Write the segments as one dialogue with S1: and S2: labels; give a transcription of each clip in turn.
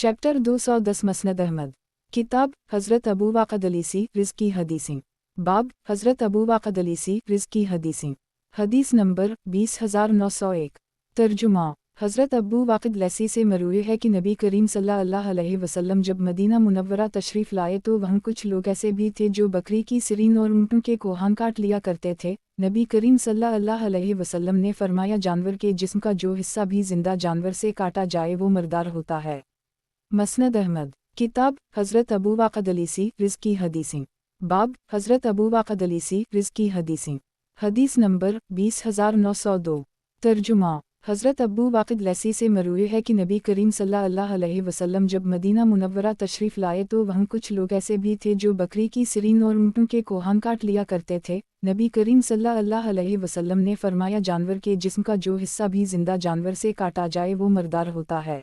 S1: Chapter 210 मसनद Ahmad. किताब हज़रत अबू वाक़द अलीसी रिज़्क़ी हदीसें। बाब हज़रत अबू वाक़द अलीसी रिज़्क़ी हदीसें। हदीस नंबर 20901। तर्जुमा। हज़रत अबू वाक़द लैसी से मरूए है कि नबी करीम सल्लल्लाहु अलैहि वसल्लम जब मदीना मुनव्वरा तशरीफ़ लाए तो वहाँ कुछ लोग ऐसे भी थे जो बकरी की सिरीन और ऊँटों के कोहान काट लिया करते थे। नबी करीम सल्लल्लाहु अलैहि वसल्लम ने फरमाया, जानवर के जिस्म का जो हिस्सा भी जिंदा जानवर से काटा जाए वो मर्दार होता है। मसनद अहमद। किताब हज़रत अबू वाक़द अलीसी रिज़्क़ी हदीसें। बाब हज़रत अबू वाक़द अलीसी रिज़्क़ी हदीसें। हदीस नंबर 20902। तर्जुमा। हज़रत अबू वाक़द लैसी से मरूए है कि नबी करीम सल्लल्लाहु अलैहि वसल्लम जब मदीना मुनव्वरा तशरीफ़ लाए तो वहाँ कुछ लोग ऐसे भी थे जो बकरी की सिरीन और ऊँटों के कोहान काट लिया करते थे। नबी करीम सल्लल्लाहु अलैहि वसल्लम ने फरमाया, जानवर के जिस्म का जो हिस्सा भी जिंदा जानवर से काटा जाए वो मर्दार होता है।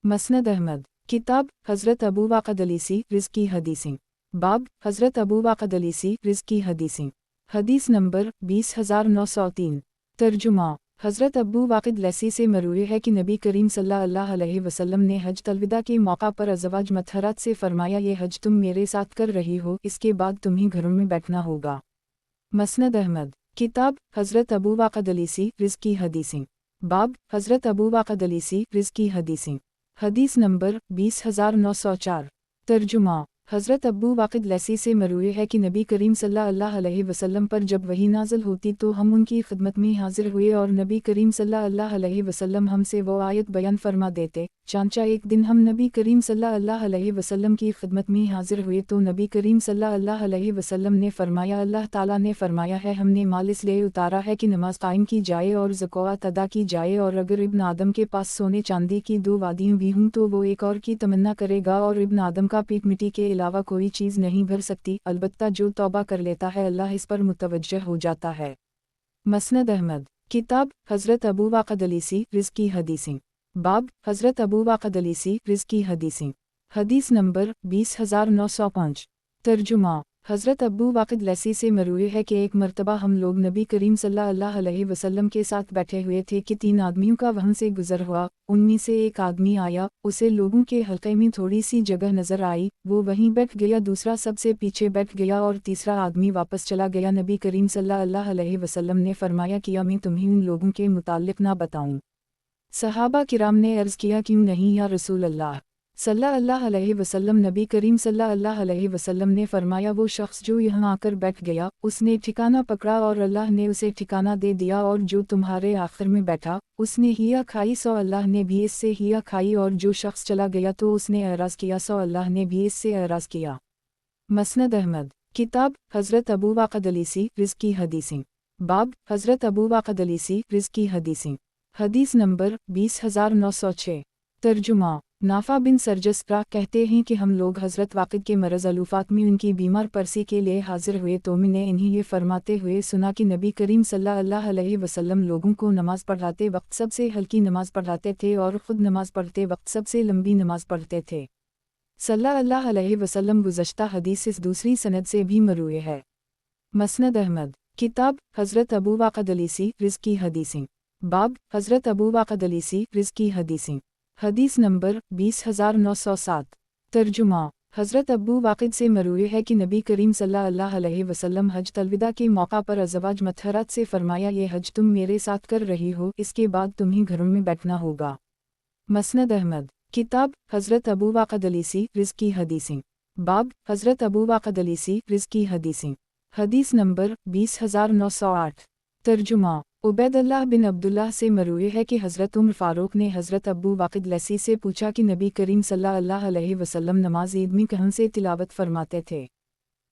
S1: मसनद अहमद। किताब हज़रत अबू वाक़द अलीसी रिज़्क़ी हदीसें। बाब हज़रत अबू वाक़द अलीसी रिज़्क़ी हदीसें। हदीस नंबर 20903। तर्जुमा। हज़रत अबू वाक़द लैसी से मरूए है कि नबी करीम सल्लल्लाहु अलैहि वसल्लम ने हज तलविदा के मौका पर अज़वाज मतहरात से फरमाया, ये हज तुम मेरे साथ कर रही हो, इसके बाद तुम्हें घरों में बैठना होगा। मसनद अहमद। किताब हज़रत अबू वाक़द अलीसी रिज़्क़ी हदीसें। बाब हज़रत अबू वाक़द अलीसी रिज़्क़ी हदीसें। हदीस नंबर 20904। तर्जुमा। हज़रत अबू वाक़द लैसी से मरूए है कि नबी करीम सल्लल्लाहु अलैहि वसल्लम पर जब वही नाज़िल होती तो हम उनकी खिदमत में हाजिर हुए और नबी करीम सल्लल्लाहु अलैहि वसल्लम हमसे वो आयत बयान फरमा देते। चांचा एक दिन हम नबी करीम सल्लल्लाहु अलैहि वसल्लम की खिदमत में हाजिर हुए तो नबी करीम सल्लल्लाहु अलैहि वसल्लम ने फरमाया, अल्लाह ताला ने फरमाया है, हमने माल इसलिए उतारा है कि नमाज कायम की जाए और ज़कात अदा की जाए, और अगर इब्न आदम के पास सोने चांदी की 2 वादियाँ भी हों तो वो एक और की तमन्ना करेगा, और इब्न आदम का पेट मिट्टी के अलावा कोई चीज़ नहीं भर सकती, अलबत्ता जो तौबा कर लेता है अल्लाह इस पर मुतवज्जह हो जाता है। मसनद अहमद। किताब हज़रत अबू वाक़द अलीसी रिज़्क़ी हदीसें। बाब हज़रत अबू वाक़द अलीसी रिज़्क़ी हदीसें। हदीस नंबर 20905। तर्जुमा। हज़रत अबू वाक़द लैसी से मरूए है कि एक मरतबा हम लोग नबी करीम सल्लल्लाहु अलैहि वसल्लम के साथ बैठे हुए थे कि 3 आदमियों का वहाँ से गुज़र हुआ। उनमें से एक आदमी आया, उसे लोगों के हल्के में थोड़ी सी जगह नज़र आई, वो वहीं बैठ गया, दूसरा सबसे पीछे बैठ गया और तीसरा आदमी वापस चला गया। नबी करीम सल्लल्लाहु अलैहि वसल्लम ने फरमाया, किया मैं तुम्हें उन लोगों के मुताल्लिक़ ना बताऊं? सहाबा किराम ने अर्ज़ किया, क्यों नहीं या रसूल अल्लाह सल्लल्लाहु अलैहि वसल्लम। नबी करीम सल्लल्लाहु अलैहि वसल्लम ने फरमाया, वो शख्स जो यहाँ आकर बैठ गया उसने ठिकाना पकड़ा और अल्लाह ने उसे ठिकाना दे दिया, और जो तुम्हारे आखिर में बैठा उसने हिया खाई सो अल्लाह ने भी इससे हिया खाई, और जो शख्स चला गया तो उसने एराज़ किया सो अल्लाह ने भी इससे एराज़ किया। मसनद अहमद। किताब हज़रत अबू वाक़द अलीसी रिज़्क़ी हदीसें। बाब हज़रत अबू वाक़द अलीसी रिज़्क़ी हदीसें। हदीस नंबर 20906। तर्जुमा। नाफा बिन सरजस्त्रा कहते हैं कि हम लोग हज़रत वाक़िद के मरज़ अलूफ़ात में उनकी बीमार परसी के लिए हाजिर हुए तो मैंने इन्हें ये फरमाते हुए सुना कि नबी करीम सल्लल्लाहु अलैहि वसल्लम लोगों को नमाज़ पढ़ाते वक्त सबसे हल्की नमाज़ पढ़ाते थे और ख़ुद नमाज़ पढ़ते वक्त सबसे लंबी नमाज़ पढ़ते थे। सल्लल्लाहु अलैहि वसल्लम। गुज़श्ता हदीस इस दूसरी सनद से भी मरूए है। मसनद अहमद। किताब हज़रत अबू वाक़द अलीसी रिज़्क़ी हदीसें। बाब हज़रत अबू वाक़द अलीसी रिज़्क़ी हदीसें। हदीस नंबर 20907। तर्जुमा। हज़रत अबू वाक़िद से मरूए है कि नबी करीम सल्लल्लाहु अलैहि वसल्लम हज तलविदा के मौका पर अज़वाज मतहरात से फरमाया, ये हज तुम मेरे साथ कर रही हो, इसके बाद तुम्हें घरों में बैठना होगा। मसनद अहमद। किताब हज़रत अबू वाक़द अलीसी रिज़्क़ी हदीसें। बाब हज़रत अबू वाक़द अलीसी रिज़्क़ी हदीसें। हदीस नंबर 20908। तर्जुमा। उबैदुल्लाह बिन अब्दुल्लाह से मरूए है कि हज़रत उमर फ़ारूक ने हज़रत अबू वाक़िद लैसी से पूछा कि नबी करीम सल्लल्लाहु अलैहि वसल्लम नमाज ईद में कहाँ से तिलावत फरमाते थे?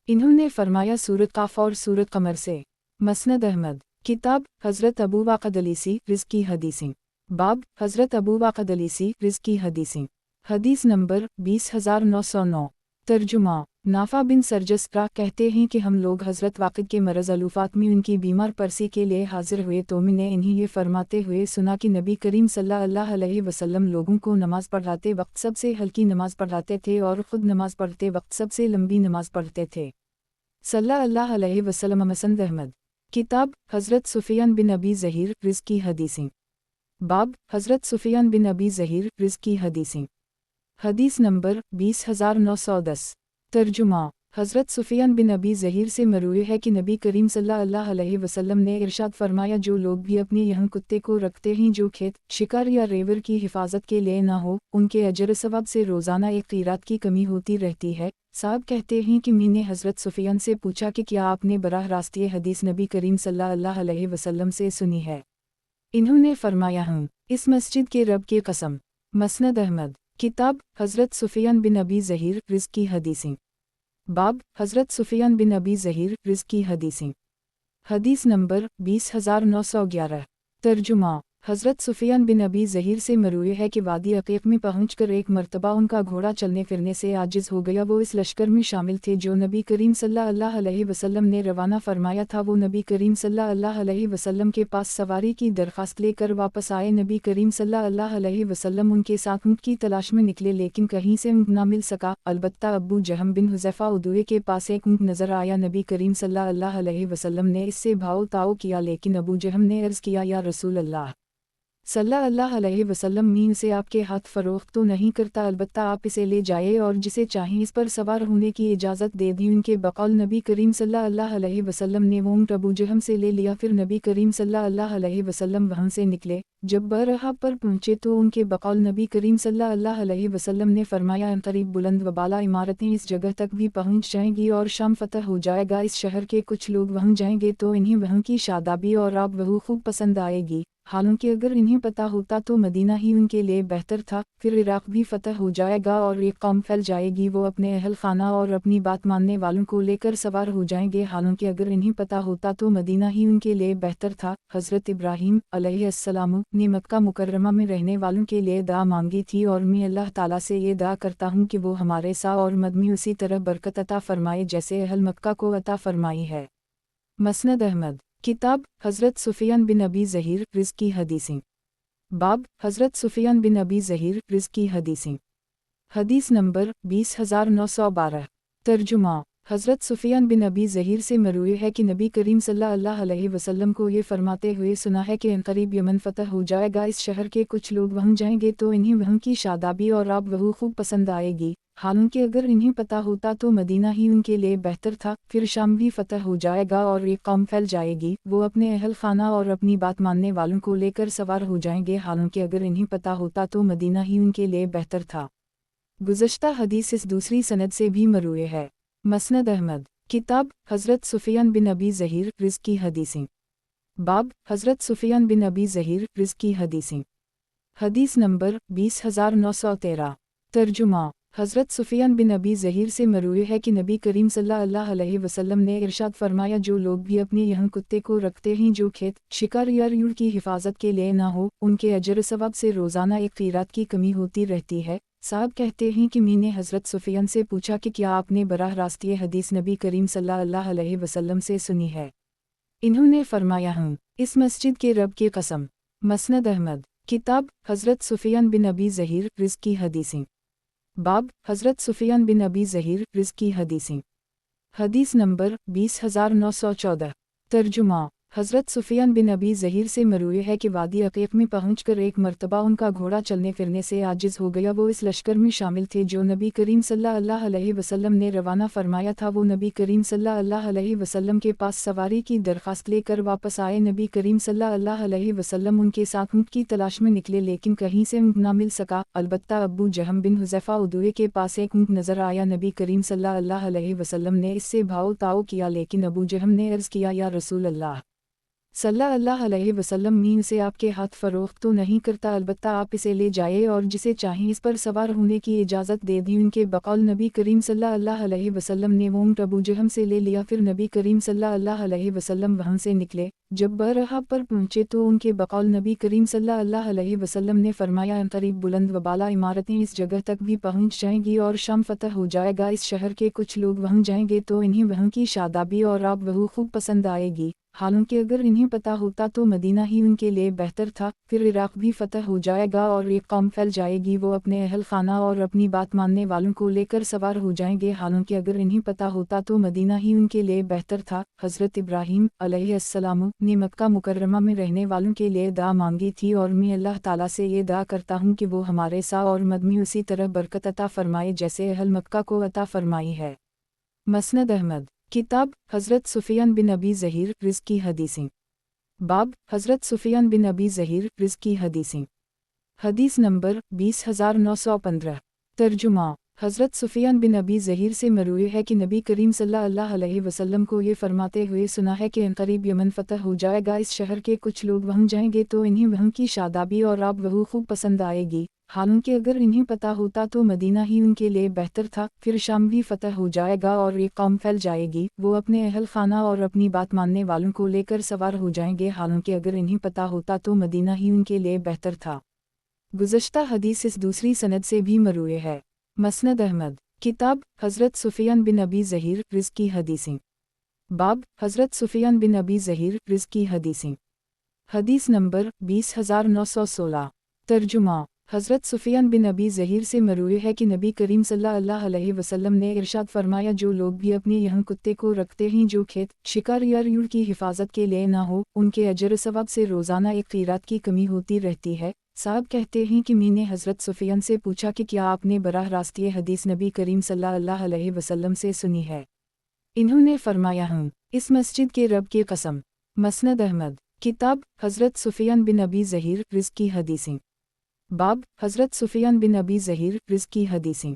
S1: इन्होंने फरमाया, सूरत काफ़ और सूरत कमर से। मसनद अहमद। किताब हज़रत अबू वाक़द अलीसी रिज़्क़ी हदीसें। बाब हज़रत अबू वाक़द अलीसी रिज़्क़ी हदीसें। हदीस नंबर 20909। तर्जुमा। नाफा बिन सरजस्त्रा कहते हैं कि हम लोग हज़रत वाक़िद के मरज़ अलूफ़ात में उनकी बीमार परसी के लिए हाजिर हुए तो मैंने इन्हें ये फरमाते हुए सुना कि नबी करीम सल्लल्लाहु अलैहि वसल्लम लोगों को नमाज़ पढ़ाते वक्त सबसे हल्की नमाज़ पढ़ाते थे और ख़ुद नमाज़ पढ़ते वक्त सबसे लंबी नमाज़ पढ़ते थे। सल्लल्लाहु अलैहि वसल्लम। मसनद अहमद। किताब हज़रत सुफ़ियान बिन अबी ज़हीर रिज़्क़ी हदीसें। बाब हज़रत सुफ़ियान बिन अबी ज़हीर रिज़्क़ी हदीसें। حدیث نمبر 20910۔ ترجمہ۔ حضرت سفیان بن ابی ظہیر سے مروی ہے کہ نبی کریم صلی اللہ علیہ وسلم نے ارشاد فرمایا، جو لوگ بھی اپنے یہاں کتے کو رکھتے ہیں جو کھیت، شکار یا ریور کی حفاظت کے لیے نہ ہو، ان کے اجر ثواب سے روزانہ ایک قیرات کی کمی ہوتی رہتی ہے۔ صاحب کہتے ہیں کہ میں نے حضرت سفیان سے پوچھا کہ کیا آپ نے براہ راست یہ حدیث نبی کریم صلی اللہ علیہ وسلم سے سنی ہے؟ انہوں نے فرمایا ہوں۔ اس مسجد کے رب کی قسم۔ مسند احمد۔ کتاب حضرت سفیان بن ابی ظہیر رزق کی حدیثیں۔ باب حضرت سفیان بن ابی ظہیر رزق کی حدیثیں۔ حدیث نمبر 20911۔ ترجمہ۔ حضرت سفیان بن ابی ظہیر سے مروی ہے کہ وادی عقیق میں پہنچ کر ایک مرتبہ ان کا گھوڑا چلنے پھرنے سے عاجز ہو گیا۔ وہ اس لشکر میں شامل تھے جو نبی کریم صلی اللہ علیہ وسلم نے روانہ فرمایا تھا۔ وہ نبی کریم صلی اللہ علیہ وسلم کے پاس سواری کی درخواست لے کر واپس آئے۔ نبی کریم صلی اللہ علیہ وسلم ان کے ساتھ اونٹ کی تلاش میں نکلے لیکن کہیں سے اونٹ نہ مل سکا، البتہ ابو جہم بن حذیفہ ادویہ کے پاس ایک اونٹ نظر آیا۔ نبی کریم صلی اللہ علیہ وسلم نے اس سے بھاؤ تاؤ کیا لیکن ابو جہم نے عرض کیا، یا رسول اللہ صلی اللہ علیہ وسلم، میں اسے آپ کے ہاتھ فروخت تو نہیں کرتا، البتہ آپ اسے لے جائے اور جسے چاہیں اس پر سوار ہونے کی اجازت دے دی۔ ان کے بقول نبی کریم صلی اللہ علیہ وسلم نے وہ اونٹ ابو جہم سے لے لیا۔ پھر نبی کریم صلی اللہ علیہ وسلم وہاں سے نکلے۔ جب برہا پر پہنچے تو ان کے بقول نبی کریم صلی اللہ علیہ وسلم نے فرمایا، عنقریب بلند و بالا عمارتیں اس جگہ تک بھی پہنچ جائیں گی اور شام فتح ہو جائے گا۔ اس شہر کے کچھ لوگ وہاں جائیں گے تو انہیں وہاں کی شادابی اور آب و ہوا خوب پسند آئے گی، حالانکہ اگر انہیں پتہ ہوتا تو مدینہ ہی ان کے لیے بہتر تھا۔ پھر عراق بھی فتح ہو جائے گا اور ایک قوم پھیل جائے گی، وہ اپنے اہل خانہ اور اپنی بات ماننے والوں کو لے کر سوار ہو جائیں گے، حالانکہ اگر انہیں پتہ ہوتا تو مدینہ ہی ان کے لیے بہتر تھا۔ حضرت ابراہیم علیہ السلام نے مکہ مکرمہ میں رہنے والوں کے لیے دعا مانگی تھی، اور میں اللہ تعالیٰ سے یہ دعا کرتا ہوں کہ وہ ہمارے سا اور مد میں اسی طرح برکت عطا فرمائے جیسے اہل مکہ کو عطا فرمائی ہے۔ مسند احمد۔ کتاب حضرت سفیان بن ابی ظہیر رزق کی حدیثیں۔ باب حضرت سفیان بن ابی ظہیر رزق کی حدیثیں۔ حدیث نمبر 20912۔ ترجمہ۔ حضرت سفیان بن ابی ظہیر سے مروی ہے کہ نبی کریم صلی اللہ علیہ وسلم کو یہ فرماتے ہوئے سنا ہے کہ عنقریب یمن فتح ہو جائے گا، اس شہر کے کچھ لوگ وہاں جائیں گے تو انہیں وہاں کی شادابی اور آب و ہوا خوب پسند آئے گی، حالانکہ اگر انہیں پتہ ہوتا تو مدینہ ہی ان کے لیے بہتر تھا۔ پھر شام بھی فتح ہو جائے گا اور ایک قوم پھیل جائے گی، وہ اپنے اہل خانہ اور اپنی بات ماننے والوں کو لے کر سوار ہو جائیں گے، حالانکہ اگر انہیں پتہ ہوتا تو مدینہ ہی ان کے لیے بہتر تھا۔ گزشتہ حدیث اس دوسری سند سے بھی مروی ہے۔ مسند احمد۔ کتاب حضرت سفیان بن ابی ظہیر رزق کی حدیثیں۔ باب حضرت سفیان بن ابی ظہیر رزق کی حدیثیں۔ حدیث نمبر 20913۔ ترجمہ۔ حضرت سفیان بن ابی ظہیر سے مروی ہے کہ نبی کریم صلی اللہ علیہ وسلم نے ارشاد فرمایا، جو لوگ بھی اپنے یہاں کتے کو رکھتے ہیں جو کھیت، شکار یا ریوڑ کی حفاظت کے لیے نہ ہو، ان کے اجر ثواب سے روزانہ ایک قیرات کی کمی ہوتی رہتی ہے۔ صاحب کہتے ہیں کہ میں نے حضرت سفیان سے پوچھا کہ کیا آپ نے براہ راست یہ حدیث نبی کریم صلی اللہ علیہ وسلم سے سنی ہے؟ انہوں نے فرمایا ہوں۔ اس مسجد کے رب کی قسم۔ مسند احمد۔ کتاب حضرت سفیان بن ابی ظہیر رزق کی حدیثیں۔ باب حضرت سفیان بن ابی ظہیر رزق کی حدیثیں۔ حدیث نمبر 20914۔ ترجمہ۔ حضرت سفیان بن ابی ظہیر سے مروی ہے کہ وادی عقیق میں پہنچ کر ایک مرتبہ ان کا گھوڑا چلنے پھرنے سے عاجز ہو گیا۔ وہ اس لشکر میں شامل تھے جو نبی کریم صلی اللہ علیہ وسلم نے روانہ فرمایا تھا۔ وہ نبی کریم صلی اللہ علیہ وسلم کے پاس سواری کی درخواست لے کر واپس آئے۔ نبی کریم صلی اللہ علیہ وسلم ان کے ساتھ اونٹ کی تلاش میں نکلے لیکن کہیں سے اونٹ نہ مل سکا، البتہ ابو جہم بن حذیفہ ادویہ کے پاس ایک اونٹ نظر آیا۔ نبی کریم صلی اللہ علیہ وسلم نے اس سے بھاؤ تاؤ کیا لیکن ابو جہم نے عرض کیا، یا رسول اللہ صلی اللہ علیہ وسلم، میں اسے آپ کے ہاتھ فروخت تو نہیں کرتا، البتہ آپ اسے لے جائے اور جسے چاہیں اس پر سوار ہونے کی اجازت دے دی۔ ان کے بقول نبی کریم صلی اللہ علیہ وسلم نے وہ اونٹ ابو جہم سے لے لیا۔ پھر نبی کریم صلی اللہ علیہ وسلم وہاں سے نکلے۔ جب برہا پر پہنچے تو ان کے بقول نبی کریم صلی اللہ علیہ وسلم نے فرمایا، عنقریب بلند و بالا عمارتیں اس جگہ تک بھی پہنچ جائیں گی اور شام فتح ہو جائے گا، اس شہر کے کچھ لوگ وہاں جائیں گے تو انہیں وہاں کی شادابی اور آب و ہوا خوب پسند آئے گی، حالانکہ اگر انہیں پتہ ہوتا تو مدینہ ہی ان کے لیے بہتر تھا، پھر عراق بھی فتح ہو جائے گا اور ایک قوم پھیل جائے گی، وہ اپنے اہل خانہ اور اپنی بات ماننے والوں کو لے کر سوار ہو جائیں گے، حالانکہ اگر انہیں پتہ ہوتا تو مدینہ ہی ان کے لیے بہتر تھا۔ حضرت ابراہیم علیہ السلام نے مکہ مکرمہ میں رہنے والوں کے لیے دعا مانگی تھی، اور میں اللہ تعالیٰ سے یہ دعا کرتا ہوں کہ وہ ہمارے سا اور مد میں اسی طرح برکت عطا فرمائے جیسے اہل مکہ کو عطا فرمائی ہے۔ مسند احمد کتاب حضرت سفیان بن ابی ظہیر رزق کی حدیثیں باب حضرت سفیان بن ابی ظہیر رزق کی حدیثیں حدیث نمبر 20915 ترجمہ حضرت سفیان بن ابی ظہیر سے مروی ہے کہ نبی کریم صلی اللہ علیہ وسلم کو یہ فرماتے ہوئے سنا ہے کہ عنقریب یمن فتح ہو جائے گا، اس شہر کے کچھ لوگ وہاں جائیں گے تو انہیں وہاں کی شادابی اور آب وہ خوب پسند آئے گی، حالانکہ اگر انہیں پتہ ہوتا تو مدینہ ہی ان کے لیے بہتر تھا، پھر شام بھی فتح ہو جائے گا اور ایک قوم پھیل جائے گی، وہ اپنے اہل خانہ اور اپنی بات ماننے والوں کو لے کر سوار ہو جائیں گے، حالانکہ اگر انہیں پتہ ہوتا تو مدینہ ہی ان کے لیے بہتر تھا۔ گزشتہ حدیث اس دوسری سند سے بھی مروی ہے۔ مسند احمد کتاب حضرت سفیان بن ابی ظہیر رزق کی حدیثیں باب حضرت سفیان بن ابی ظہیر رزق کی حدیثیں حدیث نمبر 20916 ترجمہ حضرت سفیان بن ابی ظہیر سے مروی ہے کہ نبی کریم صلی اللہ علیہ وسلم نے ارشاد فرمایا، جو لوگ بھی اپنے یہاں کتے کو رکھتے ہیں جو کھیت، شکار یا ریوڑ کی حفاظت کے لیے نہ ہو، ان کے اجر ثواب سے روزانہ ایک قیرات کی کمی ہوتی رہتی ہے۔ صاحب کہتے ہیں کہ میں نے حضرت سفیان سے پوچھا کہ کیا آپ نے براہ راست یہ حدیث نبی کریم صلی اللہ علیہ وسلم سے سنی ہے؟ انہوں نے فرمایا ہوں، اس مسجد کے رب کی قسم۔ مسند احمد کتاب حضرت سفیان بن ابی ظہیر رزق کی حدیثیں باب حضرت سفیان بن ابی ظہیر رزق کی حدیثیں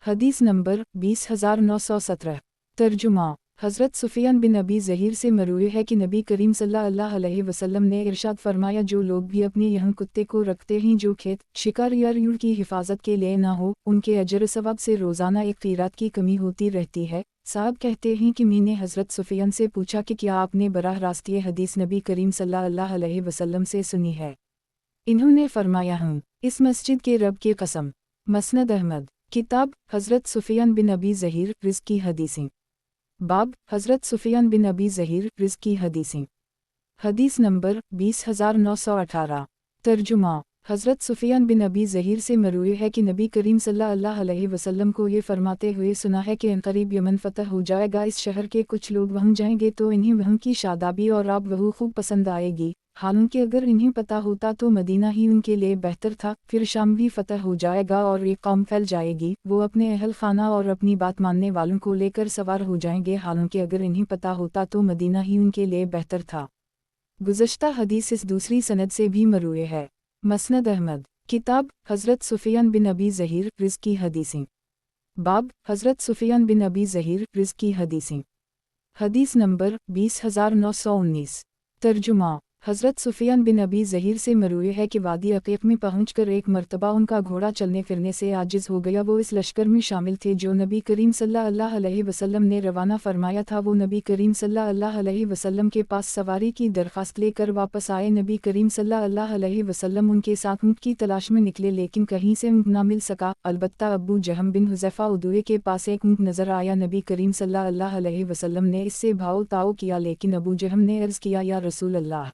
S1: حدیث نمبر 20917 ترجمہ حضرت سفیان بن ابی ظہیر سے مروی ہے کہ نبی کریم صلی اللہ علیہ وسلم نے ارشاد فرمایا، جو لوگ بھی اپنے یہاں کتے کو رکھتے ہیں جو کھیت، شکار یا ریوڑ کی حفاظت کے لیے نہ ہو، ان کے اجر ثواب سے روزانہ ایک قیرات کی کمی ہوتی رہتی ہے۔ صاحب کہتے ہیں کہ میں نے حضرت سفیان سے پوچھا کہ کیا آپ نے براہ راست یہ حدیث نبی کریم صلی اللہ علیہ وسلم سے سنی ہے؟ انہوں نے فرمایا ہوں، اس مسجد کے رب کی قسم۔ مسند احمد کتاب حضرت سفیان بن ابی ظہیر رزق کی حدیثیں باب حضرت سفیان بن ابی ظہیر رزق کی حدیثیں حدیث نمبر 20918 ترجمہ حضرت سفیان بن ابی ظہیر سے مروی ہے کہ نبی کریم صلی اللہ علیہ وسلم کو یہ فرماتے ہوئے سنا ہے کہ عنقریب یمن فتح ہو جائے گا، اس شہر کے کچھ لوگ وہاں جائیں گے تو انہیں وہاں کی شادابی اور آب وہ خوب پسند آئے گی، حالانکہ اگر انہیں پتہ ہوتا تو مدینہ ہی ان کے لیے بہتر تھا، پھر شام بھی فتح ہو جائے گا اور ایک قوم پھیل جائے گی، وہ اپنے اہل خانہ اور اپنی بات ماننے والوں کو لے کر سوار ہو جائیں گے، حالانکہ اگر انہیں پتہ ہوتا تو مدینہ ہی ان کے لیے بہتر تھا۔ گزشتہ حدیث اس دوسری سند سے بھی مروی ہے۔ مسند احمد کتاب حضرت سفیان بن ابی ظہیر رزق کی حدیثیں باب حضرت سفیان بن ابی ظہیر رزق کی حدیثیں حدیث نمبر 20919 ترجمہ حضرت سفیان بن ابی ظہیر سے مروی ہے کہ وادی عقیق میں پہنچ کر ایک مرتبہ ان کا گھوڑا چلنے پھرنے سے عاجز ہو گیا، وہ اس لشکر میں شامل تھے جو نبی کریم صلی اللہ علیہ وسلم نے روانہ فرمایا تھا، وہ نبی کریم صلی اللہ علیہ وسلم کے پاس سواری کی درخواست لے کر واپس آئے، نبی کریم صلی اللہ علیہ وسلم ان کے ساتھ اونٹ کی تلاش میں نکلے لیکن کہیں سے اونٹ نہ مل سکا، البتہ ابو جہم بن حذیفہ ادویہ کے پاس ایک اونٹ نظر آیا، نبی کریم صلی اللہ علیہ وسلم نے اس سے بھاؤ تاؤ کیا، لیکن ابو جہم نے عرض کیا، یا رسول اللہ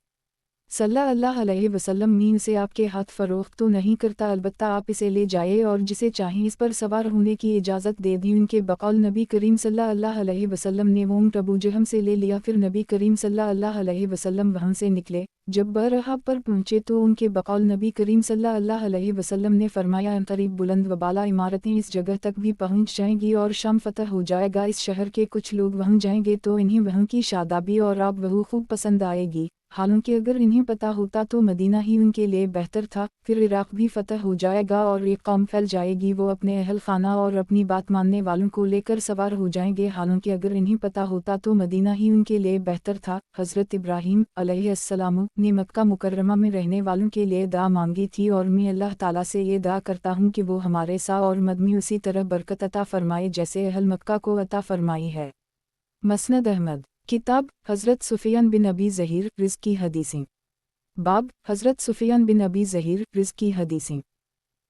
S1: صلی اللہ علیہ وسلم، میں اسے آپ کے ہاتھ فروخت تو نہیں کرتا، البتہ آپ اسے لے جائے اور جسے چاہیں اس پر سوار ہونے کی اجازت دے دی، ان کے بقول نبی کریم صلی اللہ علیہ وسلم نے وہ اونٹ ابو جہم سے لے لیا، پھر نبی کریم صلی اللہ علیہ وسلم وہاں سے نکلے، جب برہاب پر پہنچے تو ان کے بقول نبی کریم صلی اللہ علیہ وسلم نے فرمایا، عنقریب بلند و بالا عمارتیں اس جگہ تک بھی پہنچ جائیں گی اور شام فتح ہو جائے گا، اس شہر کے کچھ لوگ وہاں جائیں گے تو انہیں وہاں کی شادابی اور آب وہ خوب پسند آئے گی، حالانکہ اگر انہیں پتہ ہوتا تو مدینہ ہی ان کے لیے بہتر تھا، پھر عراق بھی فتح ہو جائے گا اور ایک قوم پھیل جائے گی، وہ اپنے اہل خانہ اور اپنی بات ماننے والوں کو لے کر سوار ہو جائیں گے، حالانکہ اگر انہیں پتہ ہوتا تو مدینہ ہی ان کے لیے بہتر تھا۔ حضرت ابراہیم علیہ السلام نے مکہ مکرمہ میں رہنے والوں کے لیے دعا مانگی تھی، اور میں اللہ تعالیٰ سے یہ دعا کرتا ہوں کہ وہ ہمارے سا اور مد میں اسی طرح برکت عطا فرمائے جیسے اہل مکہ کو عطا فرمائی ہے۔ مسند احمد کتاب حضرت سفیان بن ابی ظہیر رزق کی حدیثیں باب حضرت سفیان بن ابی ظہیر رزق کی حدیثیں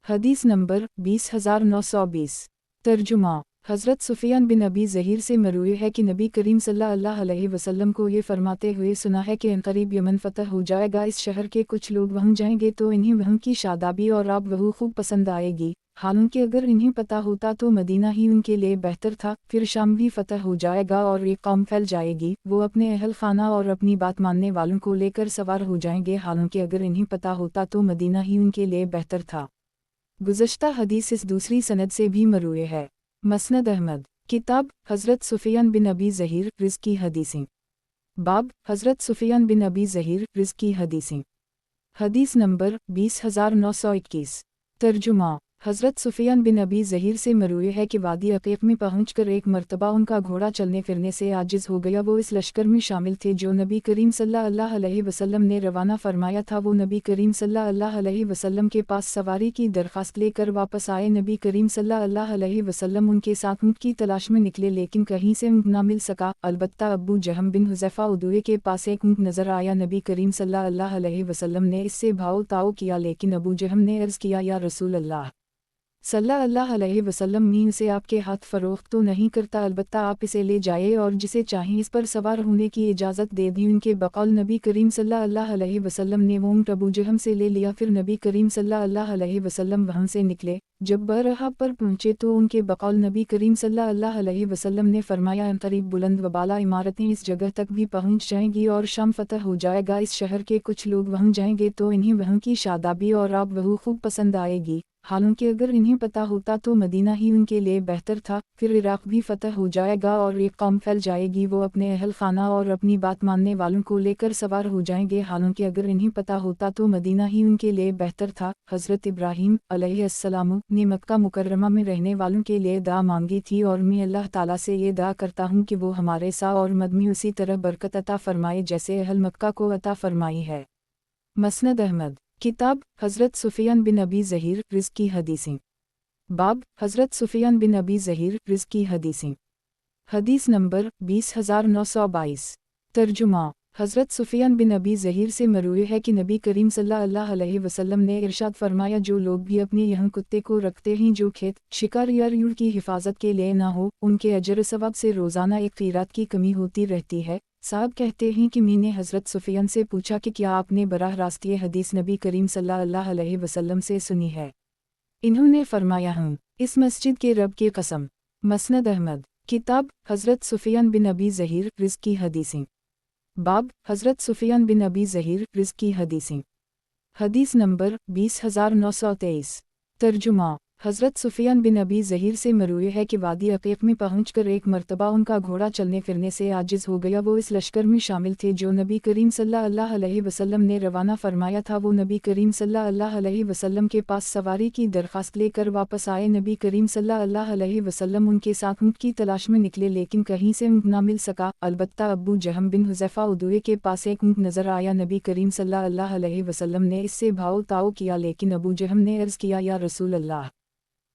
S1: حدیث نمبر 20920 ترجمہ हज़रत सुफियान बिन अबी ज़हीर से मरूई है कि नबी करीम सल्लल्लाहु अलैहि वसल्लम को ये फरमाते हुए सुना है कि क़रीब यमन फ़तह हो जाएगा, इस शहर के कुछ लोग वहाँ जाएंगे तो इन्हें वहाँ की शादाबी और आब वहू खूब पसंद आएगी। हालांकि अगर इन्हें पता होता तो मदीना ही उनके लिए बेहतर था। फिर शाम भी फ़तह हो जाएगा और एक कौम फैल जाएगी, वो अपने अहल खाना और अपनी बात मानने वालों को लेकर सवार हो जाएंगे। हालांकि अगर इन्हें पता होता तो मदीना ही उनके लिए बेहतर था। गुज़श्ता हदीस इस दूसरी सनद से भी मरूए है। मसनद अहमद, किताब हज़रत सुफियान बिन अबी ज़हीर रिज़्क़ की हदीसें। बाब हज़रत सुफियान बिन अबी ज़हीर रिज़्क़ की हदीसें। हदीस नंबर 20921। तर्जुमा, हज़रत सुफियान बिन अबी ज़हीर से मरूए है कि वादी अक़ीक़ में पहुंचकर एक मरतबा उनका घोड़ा चलने फिरने से आजिज़ हो गया। वो इस लश्कर में शामिल थे जो नबी करीम सल्लल्लाहु अलैहि वसल्लम ने रवाना फरमाया था। वो नबी करीम सल्लल्लाहु अलैहि वसल्लम के पास सवारी की दरख्वास्त लेकर वापस आए। नबी करीम सल्लल्लाहु अलैहि वसल्लम उनके साथ ऊँट की तलाश में निकले, लेकिन कहीं से ऊँट ना मिल सका। अलबत्ता अब्बू जहम बिन हुज़ैफ़ा उदुए के पास एक ऊँट नज़र आया। नबी करीम सल्लल्लाहु अलैहि वसल्लम ने इससे भाव ताओ किया, लेकिन अबू जहम ने अर्ज़ किया, या रसूल अल्लाह सल्लल्लाहु अलैहि वसल्लम, मैं इसे आपके हाथ फ़रोख्त तो नहीं करता, अलबत्ता आप इसे ले जाए और जिसे चाहें इस पर सवार होने की इजाज़त दे दी। उनके बकौल नबी करीम सल्लल्लाहु अलैहि वसल्लम ने वो ऊँट अबू जहम से ले लिया। फिर नबी करीम सल्लल्लाहु अलैहि वसल्लम वहाँ से निकले। जब बरहा पर पहुँचे तो उनके बकौल नबी करीम सल्लल्लाहु अलैहि वसल्लम ने फरमाया, क़रीब बुलंद व बाला इमारतें इस जगह तक भी पहुँच जाएंगी और शाम फ़तह हो जाएगा। इस शहर के कुछ लोग वहाँ जाएंगे तो इन्हें वहाँ की शादाबी और आब वहू खूब पसंद आएगी। हालांकि अगर इन्हें पता होता तो मदीना ही उनके लिए बेहतर था। फिर इराक़ भी फ़तह हो जाएगा और एक कौम फैल जाएगी, वो अपने अहल खाना और अपनी बात मानने वालों को लेकर सवार हो जाएंगे। हालांकि अगर इन्हें पता होता तो मदीना ही उनके लिए बेहतर था। हज़रत इब्राहीम अलैहिस्सलाम ने मक्का मुकर्रमा में रहने वालों के लिए दुआ मांगी थी, और मैं अल्लाह ताला से ये दुआ करता हूँ कि वो हमारे सा और मद में उसी तरह बरकत अता फ़रमाए जैसे अहल मक्का को अता फ़रमाई है। मसनद अहमद, किताब हज़रत सुफियान बिन अबी ज़हीर रिज़्क़ की हदीसें। बाब हज़रत सुफियान बिन अबी ज़हीर रिज़्क़ की हदीसें। हदीस नंबर 20922। तर्जुमा, हज़रत सुफियान बिन अबी ज़हीर से मरूए है कि नबी करीम सल्लल्लाहु अलैहि वसल्लम ने इरशाद फरमाया, जो लोग भी अपने यहाँ कुत्ते को रखते हैं जो खेत, शिकार या यूर की हिफाजत के लिए ना हो, उनके अजर सवाब से रोज़ाना एक क़ीरात की कमी होती रहती है। साहब कहते हैं कि मैंने हज़रत सुफियान से पूछा कि क्या आपने बराह रास्त ये हदीस नबी करीम सल्लल्लाहु अलैहि वसल्लम से सुनी है? इन्होंने फरमाया, हूँ, इस मस्जिद के रब की कसम। मसनद अहमद, किताब हज़रत सुफियान बिन अबी ज़हीर रिज़्क़ की हदीसें। बाब हज़रत सुफियान बिन अबी ज़हीर रिज़्क़ की हदीसें। हदीस नंबर 20923। तर्जुमा, हज़रत सुफियान बिन अबी ज़हीर से मरूए है कि वादी अक़ीक़ में पहुंचकर एक मरतबा उनका घोड़ा चलने फिरने से आजिज़ हो गया। वो इस लश्कर में शामिल थे जो नबी करीम सल्लल्लाहु अलैहि वसल्लम ने रवाना फरमाया था। वो नबी करीम सल्लल्लाहु अलैहि वसल्लम के पास सवारी की दरख्वास्त लेकर वापस आए। नबी करीम सल्लल्लाहु अलैहि वसल्लम उनके साथ ऊँट की तलाश में निकले, लेकिन कहीं से ऊँट ना मिल सका। अलबत्ता अब्बू जहम बिन हुज़ैफ़ा उदुए के पास एक ऊँट नज़र आया। नबी करीम सल्लल्लाहु अलैहि वसल्लम ने इससे भाव ताओ किया, लेकिन अबू जहम ने अर्ज़ किया, या रसूल अल्लाह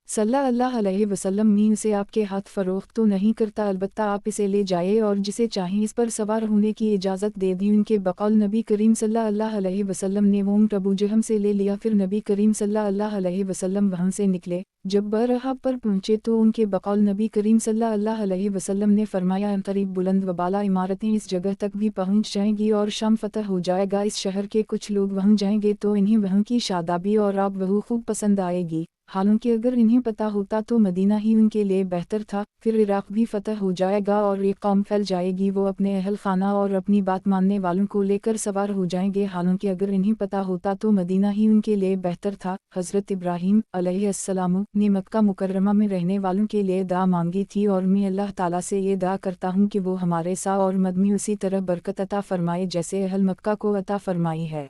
S1: सल्लल्लाहु अलैहि वसल्लम, मैं इसे आपके हाथ फ़रोख्त तो नहीं करता, अलबत्ता आप इसे ले जाए और जिसे चाहें इस पर सवार होने की इजाज़त दे दी। उनके बकौल नबी करीम सल्लल्लाहु अलैहि वसल्लम ने वो ऊँट अबू जहम से ले लिया। फिर नबी करीम सल्लल्लाहु अलैहि वसल्लम वहाँ से निकले। जब बरहा पर पहुँचे तो उनके बकौल नबी करीम सल्लल्लाहु अलैहि वसल्लम ने फरमाया, क़रीब बुलंद व बाला इमारतें इस जगह तक भी पहुँच जाएंगी और शाम फ़तह हो जाएगा। इस शहर के कुछ लोग वहाँ जाएंगे तो इन्हें वहाँ की शादाबी और आब वहू खूब पसंद आएगी। हालांकि अगर इन्हें पता होता तो मदीना ही उनके लिए बेहतर था। फिर इराक़ भी फ़तह हो जाएगा और एक कौम फैल जाएगी, वो अपने अहल खाना और अपनी बात मानने वालों को लेकर सवार हो जाएंगे। हालांकि अगर इन्हें पता होता तो मदीना ही उनके लिए बेहतर था। हज़रत इब्राहीम अलैहिस्सलाम ने मक्का मुकर्रमा में रहने वालों के लिए दुआ मांगी थी, और मैं अल्लाह ताला से ये दुआ करता हूँ कि वो हमारे सा और मद में उसी तरह बरकत अता फ़रमाए जैसे अहल मक्का को अता फ़रमाई है।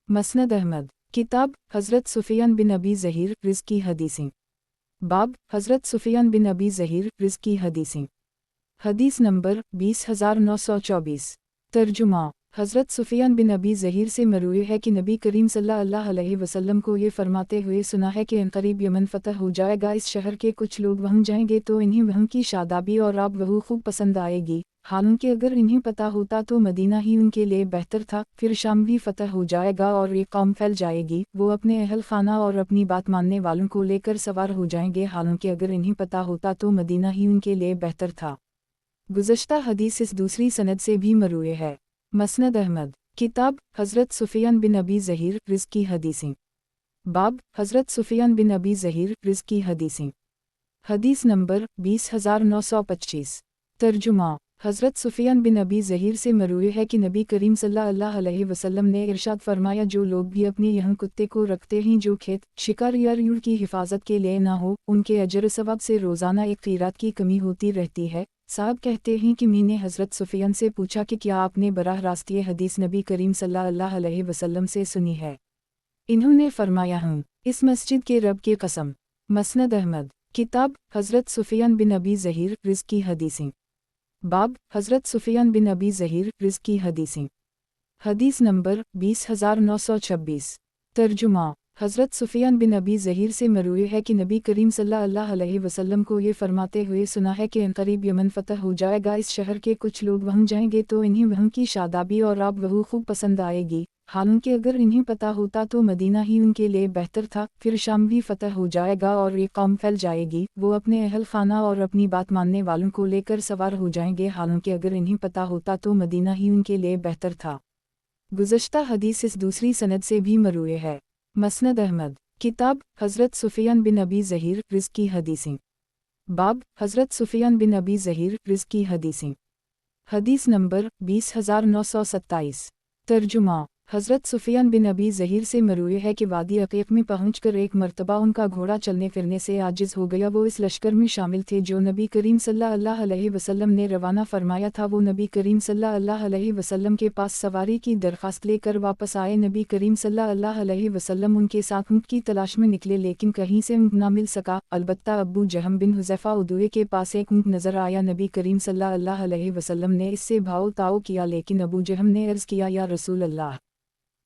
S1: मसनद अहमद, किताब हज़रत सुफियान बिन अबी ज़हीर रिज़्क़ की हदीसें। बाब हज़रत सुफियान बिन अबी ज़हीर रिज़्क़ की हदीसें। हदीस नंबर 20924। तर्जुमा, हज़रत सुफियान बिन अबी ज़हीर से मरूए है कि नबी करीम सल्लल्लाहु अलैहि वसल्लम को ये फरमाते हुए सुना है कि क़रीब यमन फ़तह हो जाएगा। इस शहर के कुछ लोग वहाँ जाएंगे तो इन्हें वहाँ की शादाबी और आब वहू खूब पसंद आएगी। हालांकि अगर इन्हें पता होता तो मदीना ही उनके लिए बेहतर था, फिर शाम भी फतह हो जाएगा और एक कौम फैल जाएगी, वो अपने अहल खाना और अपनी बात मानने वालों को लेकर सवार हो जाएंगे। हालांकि अगर इन्हें पता होता तो मदीना ही उनके लिए बेहतर था। गुज़श्ता हदीस इस दूसरी सनद से भी मरूए है। मसनद अहमद, किताब हज़रत सुफियान बिन अबी ज़हीर रिज़्क़ी हदीसें। बाब हज़रत सुफियान बिन अबी ज़हीर रिज़्क़ी हदीसें। हदीस नंबर 20925। तर्जुमा, हज़रत सुफियान बिन अबी ज़हीर से मरूए है कि नबी करीम सल्लल्लाहु अलैहि वसल्लम ने इरशाद फरमाया, जो लोग भी अपने यहाँ कुत्ते को रखते हैं जो खेत, शिकार या यूर की हिफाजत के लिए ना हो, उनके अजर सवाब से रोज़ाना एक क़ीरात की कमी होती रहती है। साहब कहते हैं कि मैंने हज़रत सुफियान से पूछा कि क्या आपने बराह रास्त ये हदीस नबी करीम सल्लल्लाहु अलैहि वसल्लम से सुनी है? इन्होंने फरमाया, हूँ, इस मस्जिद के रब की कसम। मसनद अहमद, किताब हज़रत सुफियान बिन अबी ज़हीर रिज़्क़ी हदीसें। बाब हज़रत सुफियान बिन अबी ज़हीर रिज़्क़ी हदीसें। हदीस नंबर 20926। तर्जुमा, हज़रत सुफियान बिन अबी ज़हीर से मरूए है कि नबी करीम सल्लल्लाहु अलैहि वसल्लम को ये फरमाते हुए सुना है कि क़रीब यमन फ़तह हो जाएगा, इस शहर के कुछ लोग वहाँ जाएंगे तो इन्हें वहाँ की शादाबी और आब वहू खूब पसंद आएगी। हालांकि अगर इन्हें पता होता तो मदीना ही उनके लिए बेहतर था, फिर शाम भी फ़तह हो जाएगा और एक कौम फैल जाएगी, वो अपने अहल खाना और अपनी बात मानने वालों को लेकर सवार हो जाएंगे। हालांकि अगर इन्हें पता होता तो मदीना ही उनके लिए बेहतर था। गुज़श्ता हदीस इस दूसरी सनद से भी मरूए है। मसनद अहमद, किताब हज़रत सुफियान बिन अबी ज़हीर रिज़्क़ी हदीसें। बाब हज़रत सुफियान बिन अबी ज़हीर रिज़्क़ी हदीसें। हदीस नंबर 20927। तर्जुमा, हज़रत सुफियान बिन अबी ज़हीर से मरूए है कि वादी अक़ीक़ में पहुंचकर एक मरतबा उनका घोड़ा चलने फिरने से आजिज़ हो गया। वो इस लश्कर में शामिल थे जो नबी करीम सल्लल्लाहु अलैहि वसल्लम ने रवाना फरमाया था। वो नबी करीम सल्लल्लाहु अलैहि वसल्लम के पास सवारी की दरख्वास्त लेकर वापस आए। नबी करीम सल्लल्लाहु अलैहि वसल्लम उनके साथ ऊँट की तलाश में निकले, लेकिन कहीं से ऊँट ना मिल सका। अलबत्ता अब्बू जहम बिन हुज़ैफ़ा उदुए के पास एक ऊँट नज़र आया। नबी करीम सल्लल्लाहु अलैहि वसल्लम ने इससे भाव ताओ किया, लेकिन अबू जहम ने अर्ज़ किया, या रसूल अल्लाह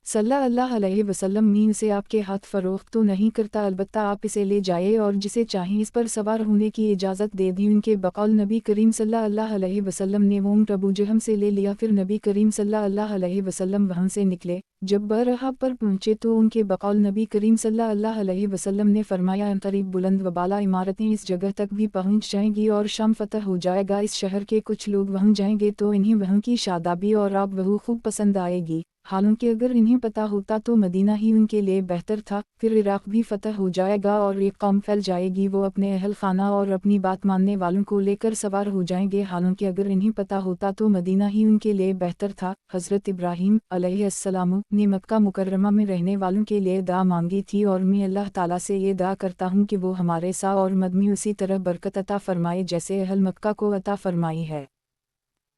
S1: सल्लल्लाहु अलैहि वसल्लम, मैं इसे आपके हाथ फ़रोख्त तो नहीं करता, अलबत्ता आप इसे ले जाइए और जिसे चाहें इस पर सवार होने की इजाज़त दे दी। उनके बकौल नबी करीम सल्लल्लाहु अलैहि वसल्लम ने वो ऊँट अबू जहम से ले लिया। फिर नबी करीम सल्लल्लाहु अलैहि वसल्लम वहाँ से निकले। जब बरहा पर पहुँचे तो उनके बकौल नबी करीम सल्लल्लाहु अलैहि वसल्लम ने फरमाया, करीब बुलंद व बाला इमारतें इस जगह तक भी पहुँच जाएंगी और शाम फ़तह हो जाएगा। इस शहर के कुछ लोग वहाँ जाएंगे तो इन्हें वहाँ की शादाबी और आब वहू खूब पसंद आएगी। हालांकि अगर इन्हें पता होता तो मदीना ही उनके लिए बेहतर था, फिर इराक़ भी फ़तह हो जाएगा और एक कौम फैल जाएगी, वो अपने अहल खाना और अपनी बात मानने वालों को लेकर सवार हो जाएंगे। हालांकि अगर इन्हें पता होता तो मदीना ही उनके लिए बेहतर था। हज़रत इब्राहीम अलैहिस्सलाम ने मक्का मुकर्रमा में रहने वालों के लिए दुआ मांगी थी और मैं अल्लाह ताला से ये दुआ करता हूँ कि वो हमारे सा और मद में उसी तरह बरकत अता फ़रमाए जैसे अहल मक्का को अता फ़रमाई है।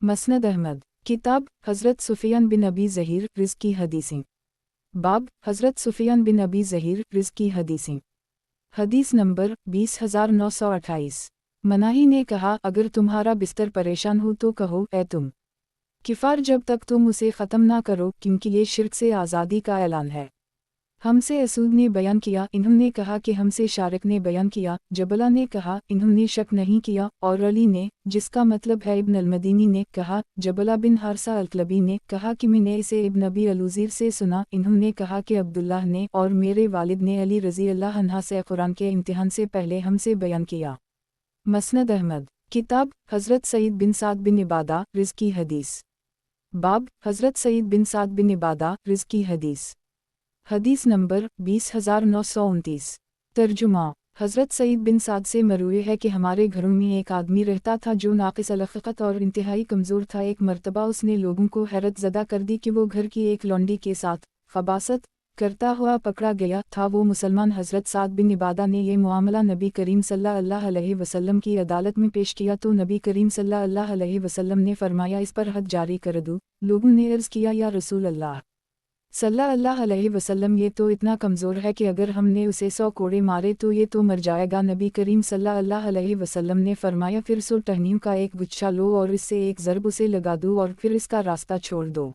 S1: मसनद अहमद, किताब हज़रत सुफियान बिन अबी ज़हीर रिज़्क़ी हदीसें। बाब हज़रत सुफियान बिन अबी ज़हीर रिज़्क़ी हदीसें। हदीस नंबर 20928। मनाही ने कहा, अगर तुम्हारा बिस्तर परेशान हो तो कहो, ए तुम किफ़ार, जब तक तुम उसे ख़त्म ना करो, क्योंकि ये शिर्क से आज़ादी का ऐलान है। हमसे असूद ने बयान किया, इन्होंने कहा कि हमसे शारिक ने बयान किया। जबला ने कहा, इन्होंने शक नहीं किया। और अली ने, जिसका मतलब है इब्न अल-मदीनी, ने कहा। जबला बिन हारसा अल-क्लबी ने कहा कि मैंने इसे इब्न अबी अलूज़ीर से सुना। इन्होंने कहा कि अब्दुल्लाह ने और मेरे वालिद ने अली रज़ी अल्लाह अन्हा से कुरान के इम्तिहान से पहले हमसे बयान किया। मसनद अहमद, किताब हज़रत सईद बिन साद बिन इबादा रिज़्क़ी हदीस। बाब हज़रत सईद बिन साद बिन इबादा रिज़्क़ी हदीस। हदीस नंबर 20929। तर्जुमा, हज़रत सईद बिन साद से मरूए है कि हमारे घरों में एक आदमी रहता था जो नाक़िस अल-ख़िक़त और इंतहाई कमज़ोर था। एक मरतबा उसने लोगों को हैरत ज़दा कर दी कि वो घर की एक लौंडी के साथ ख़बासत करता हुआ पकड़ा गया था। वो मुसलमान हज़रत साद बिन इबादा ने यह मामला नबी करीम सल्लल्लाहु अलैहि वसल्लम की अदालत में पेश किया तो नबी करीम सल्लल्लाहु अलैहि वसल्लम ने फरमाया, इस पर हद जारी कर दो। लोगों ने अर्ज़ किया, या रसूल अल्लाह सल्लल्लाहु अलैहि वसल्लम, ये तो इतना कमज़ोर है कि अगर हमने उसे 100 कोड़े मारे तो ये तो मर जाएगा। नबी करीम सल्लल्लाहु अलैहि वसल्लम ने फरमाया, फिर 100 टहनियों का एक गुच्छा लो और इससे एक ज़रब उसे लगा दो और फिर इसका रास्ता छोड़ दो।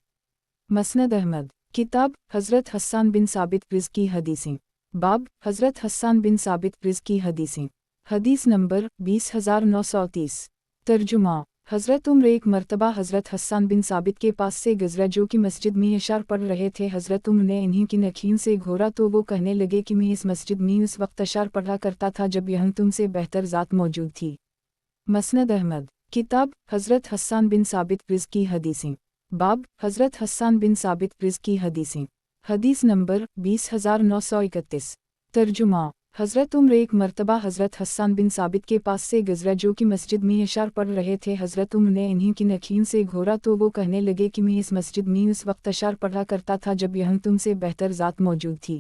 S1: मसनद अहमद, किताब हज़रत हस्सान बिन साबित रिज़्क़ी हदीसें। बाब हज़रत हस्सान बिन साबित रिज़्क़ी हदीसें। हदीस नंबर 20930। तर्जुमा, हज़रत उम्र एक मर्तबा हज़रत हस्सान बिन साबित के पास से गुज़रा जो कि मस्जिद में इशार पढ़ रहे थे। हज़रत उम्र ने इन्हीं की नखीन से घोरा तो वो कहने लगे कि मैं इस मस्जिद में उस वक्त अशार पढ़ा करता था जब यहाँ तुमसे बेहतर ज़ात मौजूद थी। मसनद अहमद किताब हज़रत हस्सान बिन साबित रिज़्क़ की हदीसें बाब हज़रत हस्सान बिन साबित रिज़्क़ की हदीसें हदीस नंबर 20931 तर्जुमा हज़रत उम्र एक मर्तबा हज़रत हस्सान बिन साबित के पास से गुज़रा जो कि मस्जिद में इशार पढ़ रहे थे। हज़रत उम्र ने इन्हीं की नखीन से घोरा तो वो कहने लगे कि मैं इस मस्जिद में उस वक्त अशार पढ़ा करता था जब यहाँ तुमसे बेहतर ज़ात मौजूद थी।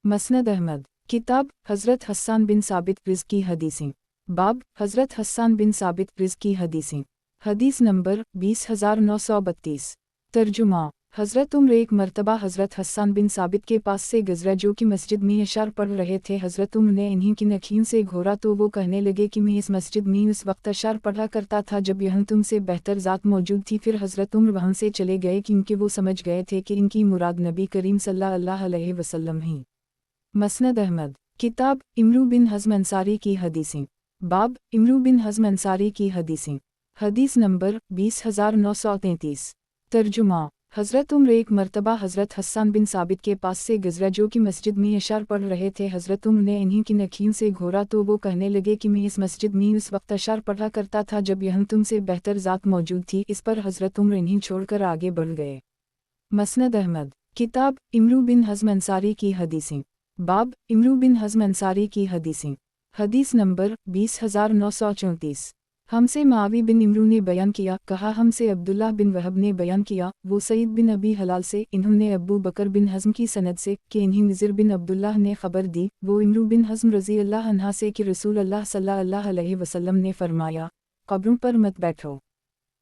S1: मसनद अहमद किताब हज़रत हस्सान बिन साबित रिज़्क़ की हदीसें बाब हज़रत हस्सान बिन साबित रिज़्क़ की हदीसें हदीस नंबर 20932 तर्जुमा हज़रत उम्र एक मर्तबा हज़रत हस्सान बिन साबित के पास से गुज़रा जो कि मस्जिद में इशार पढ़ रहे थे। हज़रत उम्र ने इन्हीं की नखीन से घोरा तो वो कहने लगे कि मैं इस मस्जिद में उस वक्त अशार पढ़ा करता था जब यहाँ तुमसे बेहतर ज़ात मौजूद थी। फिर हज़रत उम्र वहाँ से चले गए क्योंकि वो समझ गए थे कि इनकी मुराद नबी करीम सल्लल्लाहु अलैहि वसल्लम ही। मसनद अहमद किताब इमरू बिन हज़्म अंसारी की हदीसें बाब इमरू बिन हज़्म अंसारी की हदीसें हदीस नंबर 20933 तर्जुमा हज़रत उम्र एक मर्तबा हज़रत हस्सान बिन साबित के पास से गुज़रा जो कि मस्जिद में इशार पढ़ रहे थे। हज़रत उम्र ने इन्हीं की नखीन से घोरा तो वो कहने लगे कि मैं इस मस्जिद में उस वक्त अशार पढ़ा करता था जब यहाँ तुमसे बेहतर ज़ात मौजूद थी। इस पर हज़रत उम्र इन्हीं छोड़कर आगे बढ़ गए। मसनद अहमद किताब इमरू बिन हज़्म अंसारी की हदीसें बाब इमरू बिन हज़्म अंसारी की हदीसें हदीस नंबर 20934 हमसे मावी बिन इमरू ने बयान किया, कहा हमसे अब्दुल्लाह बिन वहब ने बयान किया, वो सईद बिन अबी हलाल से, इन्होंने अबू बकर बिन हज़्म की सनद से कि इन्हीं निज़र बिन अब्दुल्लाह ने ख़बर दी, वो इमरू बिन हज़्म रज़ी अल्लाह अन्हा से कि रसूल अल्लाह सल्लल्लाहु अलैहि वसल्लम ने फरमाया, कब्रों पर मत बैठो।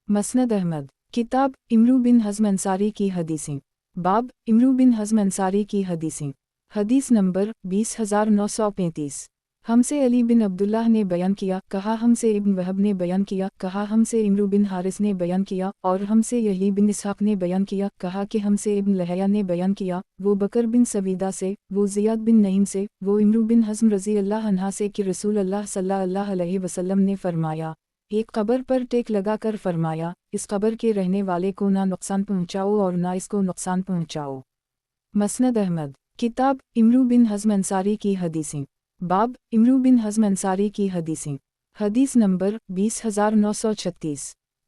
S1: मसनद अहमद किताब इमरू बिन हज़्म अंसारी की हदीसें बाब इमरू बिन हज़्म अंसारी की हदीसें हदीस नंबर 20935 हमसे अली बिन अब्दुल्लाह ने बयान किया, कहा हमसे इब्न वहब ने बयान किया, कहा हमसे इमरू बिन हारिस ने बयान किया, और हमसे यही बिन इसहाक़ ने बयान किया, कहा कि हमसे इब्न लहया ने बयान किया, वो बकर बिन सवीदा से, वो ज़ियाद बिन नईम से, वो इमरू बिन हज़्म रज़ी अल्लाह अन्हा से कि रसूल अल्लाह सल्लल्लाहु अलैहि वसल्लम ने फरमाया, एक कब्र पर टेक लगाकर फरमाया, इस कब्र के रहने वाले को ना नुकसान पहुँचाओ और ना इसको नुकसान पहुँचाओ। मसनद अहमद किताब इमरू बिन हज़्म अंसारी की हदीसें बाब इमरू बिन हज़्म अंसारी की हदीसें हदीस नंबर 20936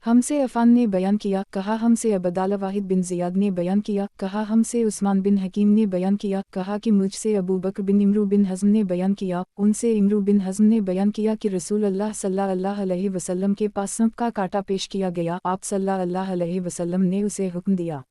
S1: हमसे अफ़ान ने बयान किया, कहा हमसे अबदाल वाहिद बिन ज़ियाद ने बयान किया, कहा हमसे उस्मान बिन हकीम ने बयान किया, कहा कि मुझसे अबू बकर बिन इमरू बिन हज़्म ने बयान किया, उनसे इमरू बिन हज़्म ने बयान किया कि रसूल अल्लाह सल्लल्लाहु अलैहि वसल्लम के पास सांप का कांटा पेश किया गया, आप सल्लल्लाहु अलैहि वसल्लम ने उसे हुक्म दिया।